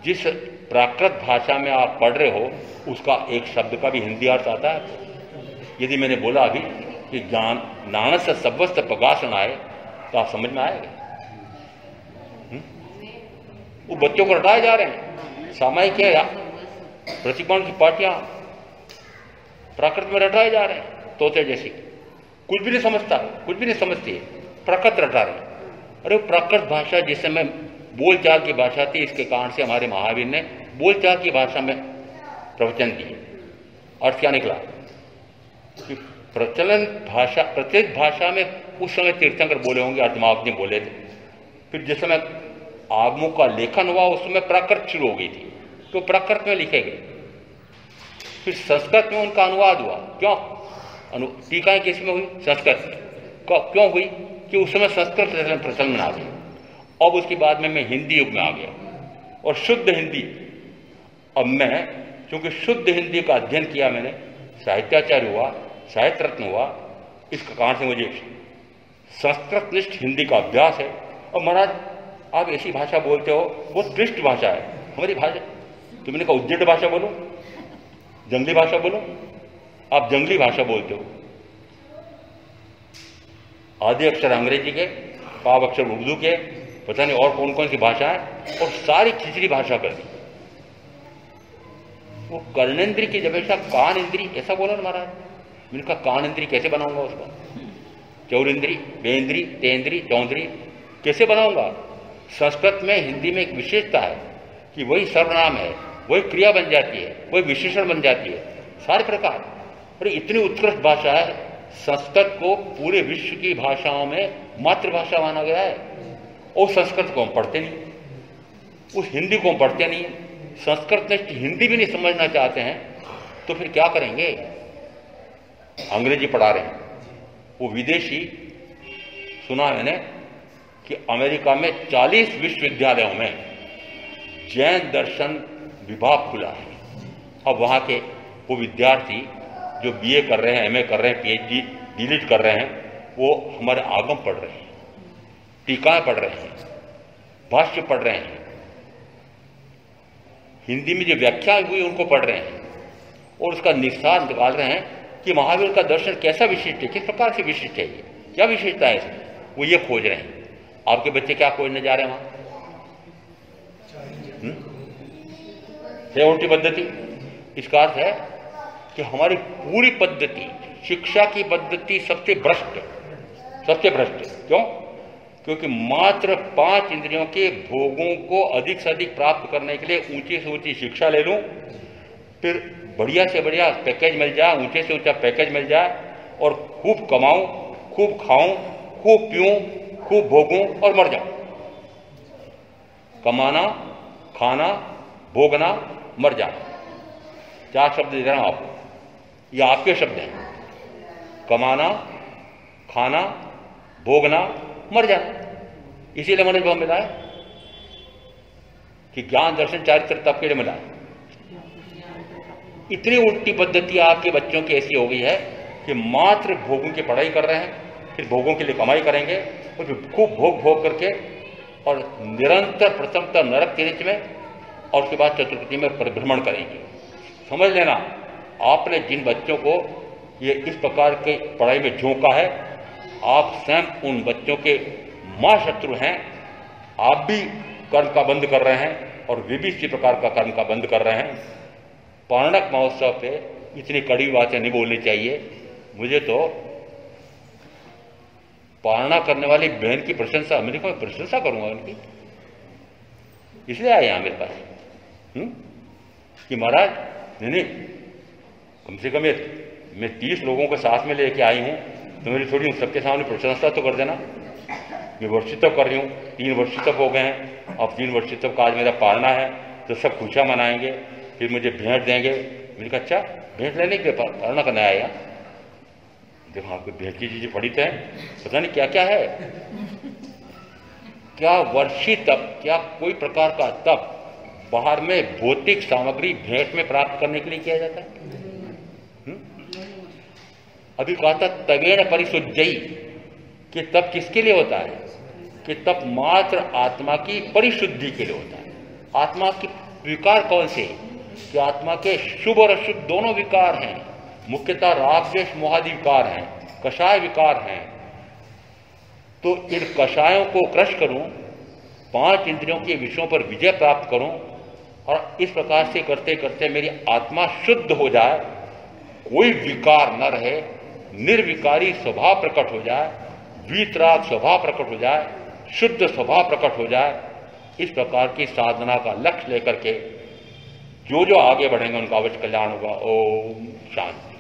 जिस प्राकृत भाषा में आप पढ़ रहे हो उसका एक शब्द का भी हिंदी अर्थ आता है? यदि मैंने बोला अभी कि ज्ञान नानक से सबस्त प्रकाशन आए तो आप समझ में आएगा? वो बच्चों को रटाए जा रहे हैं। सामायिक है, प्रतिकोण की पार्टियां प्राकृत में रटाए जा रहे हैं, तोते जैसी। कुछ भी नहीं समझता, कुछ भी नहीं समझती है, प्राकृत रटा रहे हैं। अरे वो प्राकृत भाषा जिस समय बोलचाल की भाषा थी, इसके कारण से हमारे महावीर ने बोलचाल की भाषा में प्रवचन दिए। अर्थ क्या निकला कि प्रचलन भाषा, प्रत्येक भाषा में उस समय तीर्थंकर बोले होंगे, अर्धमाग्नि बोले थे। फिर जिस समय आगमों का लेखन हुआ उस समय प्राकृत शुरू हो गई थी, तो प्राकृत में लिखे गए। फिर संस्कृत में उनका अनुवाद हुआ। क्यों? टीकाएं किस में हुई? संस्कृत में। क्यों हुई? कि उस समय संस्कृत प्रचलन में आ गई। अब उसके बाद में मैं हिंदी युग में आ गया और शुद्ध हिंदी। अब मैं क्योंकि शुद्ध हिंदी का अध्ययन किया मैंने, साहित्याचार्य हुआ, साहित्य रत्न हुआ, इसका कारण से मुझे संस्कृतनिष्ठ हिंदी का अभ्यास है। और महाराज आप ऐसी भाषा बोलते हो, बहुत क्लिष्ट भाषा है हमारी भाषा। तो मैंने कहा उद्दंड भाषा बोलो, जंगली भाषा बोलो। आप जंगली भाषा बोलते हो। आधे अक्षर अंग्रेजी के, पाव अक्षर उर्दू के, पता नहीं और कौन कौन सी भाषा है, और सारी खिचड़ी भाषा कर दी। वो कर्णेंद्री की जगह कान इंद्री ऐसा बोला ना महाराज। मैंने कहा कान इंद्री कैसे बनाऊंगा उसको? चौरिंद्री, बेंद्री, तेंद्री, चौंद्री कैसे बनाऊंगा? संस्कृत में, हिंदी में एक विशेषता है कि वही सर्वनाम है, वही क्रिया बन जाती है, वही विशेषण बन जाती है, सारे प्रकार। और इतनी उत्कृष्ट भाषा है, संस्कृत को पूरे विश्व की भाषाओं में मातृभाषा माना गया है। और संस्कृत को हम पढ़ते नहीं, उस हिंदी को हम पढ़ते नहीं। संस्कृत में हिंदी भी नहीं समझना चाहते हैं तो फिर क्या करेंगे? अंग्रेजी पढ़ा रहे हैं। वो विदेशी, सुना मैंने कि अमेरिका में 40 विश्वविद्यालयों में जैन दर्शन विभाग खुला है। अब वहाँ के वो विद्यार्थी जो बीए कर रहे हैं, एमए कर रहे हैं, पीएचडी, डीलिट कर रहे हैं, वो हमारे आगम पढ़ रहे हैं, टीकाएं पढ़ रहे हैं, भाष्य पढ़ रहे हैं, हिंदी में जो व्याख्या हुई उनको पढ़ रहे हैं और उसका निस्तार निकाल रहे हैं कि महावीर का दर्शन कैसा विशिष्ट है, किस प्रकार से विशिष्ट है, ये क्या विशेषता है इसमें, वो ये खोज रहे हैं। आपके बच्चे क्या खोजने जा रहे हैं वहां? सेवटी पद्धति। इसका अर्थ है कि हमारी पूरी पद्धति, शिक्षा की पद्धति सबसे भ्रष्ट, सबसे भ्रष्ट। क्यों? क्योंकि मात्र 5 इंद्रियों के भोगों को अधिक से अधिक प्राप्त करने के लिए ऊंची से ऊंची शिक्षा ले लूं, फिर बढ़िया से बढ़िया पैकेज मिल जाए, ऊंचे से ऊंचा पैकेज मिल जाए और खूब कमाऊं, खूब खाऊं, खूब पीऊं, खूब भोगूं और मर जाऊं। कमाना, खाना, भोगना, मर जाना, 4 शब्द दे रहा हूं आपको, ये आपके शब्द हैं। कमाना, खाना, भोगना, मर जाना। इसीलिए मनुष्य भाव मिला है कि ज्ञान दर्शन चारित्र तब के लिए मिला है। इतनी उल्टी पद्धति आपके बच्चों की ऐसी हो गई है कि मात्र भोगों की पढ़ाई कर रहे हैं, फिर भोगों के लिए कमाई करेंगे और फिर खूब भोग भोग करके और निरंतर प्रथमतः नरक तिरिच में और उसके बाद चतुर्थी में परिभ्रमण करेंगे। समझ लेना, आपने जिन बच्चों को ये इस प्रकार के पढ़ाई में झोंका है, आप स्वयं उन बच्चों के महाशत्रु हैं। आप भी कर्म का बंद कर रहे हैं और वे भी इसी प्रकार का कर्म का बंद कर रहे हैं। पौराणिक महोत्सव पे इतनी कड़ी बातें नहीं बोलनी चाहिए। मुझे तो पालना करने वाली बहन की प्रशंसा, मैंने कहा प्रशंसा करूंगा उनकी, इसलिए आए यहाँ मेरे पास कि महाराज नहीं, कम से कम मैं 30 लोगों को साथ में लेके आई हूँ, तो मेरी थोड़ी सबके सामने प्रशंसा तो कर देना। मैं वर्षितव कर रही हूँ, 3 वर्षितव हो गए हैं, अब 3 वर्षितव का आज मेरा पालना है, तो सब खुशियाँ मनाएंगे, फिर मुझे भेंट देंगे। मैंने कहा अच्छा भेंट लेने के पालना करना आया, देखो आपको भेंट की चीज़ें पड़ी तो है, पता नहीं क्या क्या है, क्या वर्षी तप, क्या कोई प्रकार का तप बाहर में भौतिक सामग्री भेंट में प्राप्त करने के लिए किया जाता है? अभी कहा था तवेण परिशुद्धि, कि तप किसके लिए होता है? कि तप मात्र आत्मा की परिशुद्धि के लिए होता है। आत्मा की विकार कौन से? कि आत्मा के शुभ और अशुभ दोनों विकार हैं, मुख्यतः राग द्वेष मोहादि विकार हैं, कषाय विकार हैं। तो इन कषायों को क्रश करूं, 5 इंद्रियों के विषयों पर विजय प्राप्त करूं, और इस प्रकार से करते करते मेरी आत्मा शुद्ध हो जाए, कोई विकार न रहे, निर्विकारी स्वभाव प्रकट हो जाए, वीतराग स्वभाव प्रकट हो जाए, शुद्ध स्वभाव प्रकट हो जाए, इस प्रकार की साधना का लक्ष्य लेकर के जो आगे बढ़ेंगे उनका अवश्य कल्याण होगा। ओम शांति।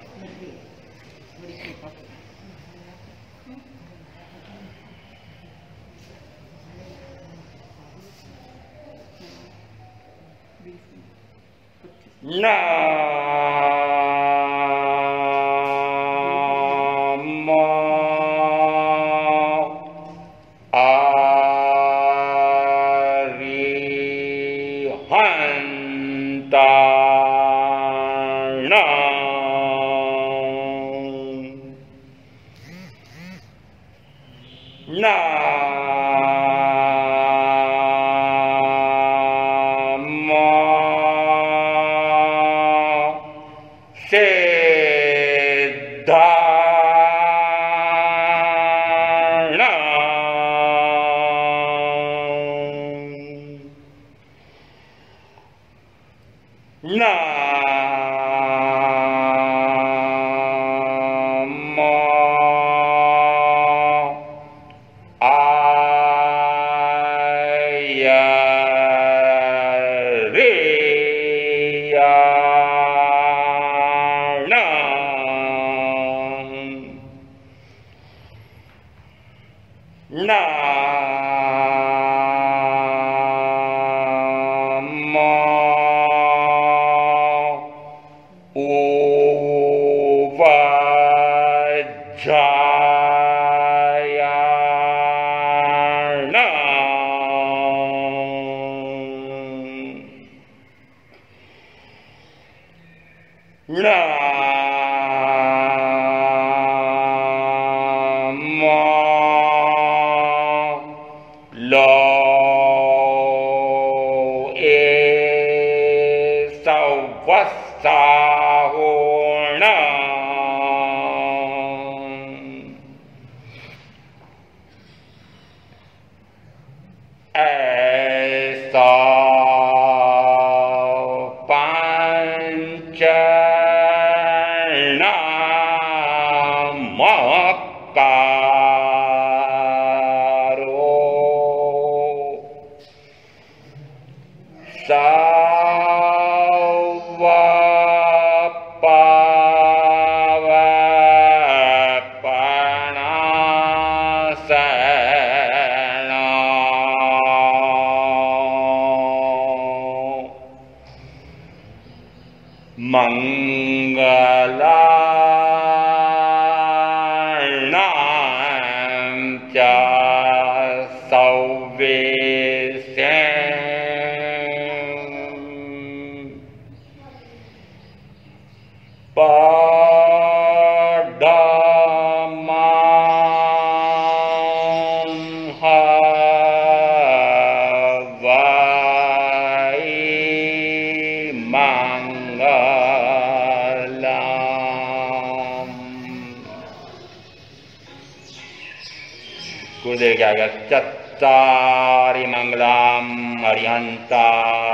चत्तारि मंगलम अरिहंता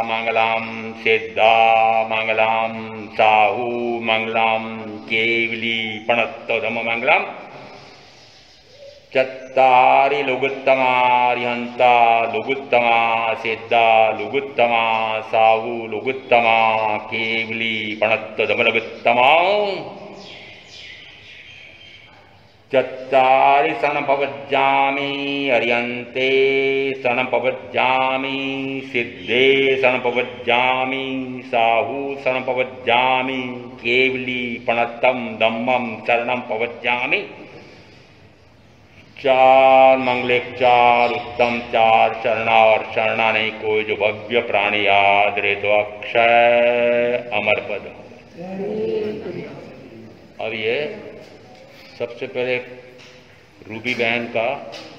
मंगलम सिद्धा मंगलम साहू मंगलम केवली पणत्तोधम मंगलम चत्तारि लुगुत्तमारिहंता लुगुत्तमा सेद्दा लुगुत्तमा साहु लुगुत्तमा केवली पणत्त दमलगुत्तमा चत्तारि सणपवज्जामि अर्यन्ते सणपवज्जामि सिद्धे सणपवज्जामि साहु सणपवज्जामि केवली पणत्तम दम्मम शरणम पवज्जामि। चार मंगले चार उत्तम चार शरणा और शरणा नहीं कोई जो भव्य प्राणी याद रे तो अक्षय अमर पद। अब ये सबसे पहले रूबी बहन का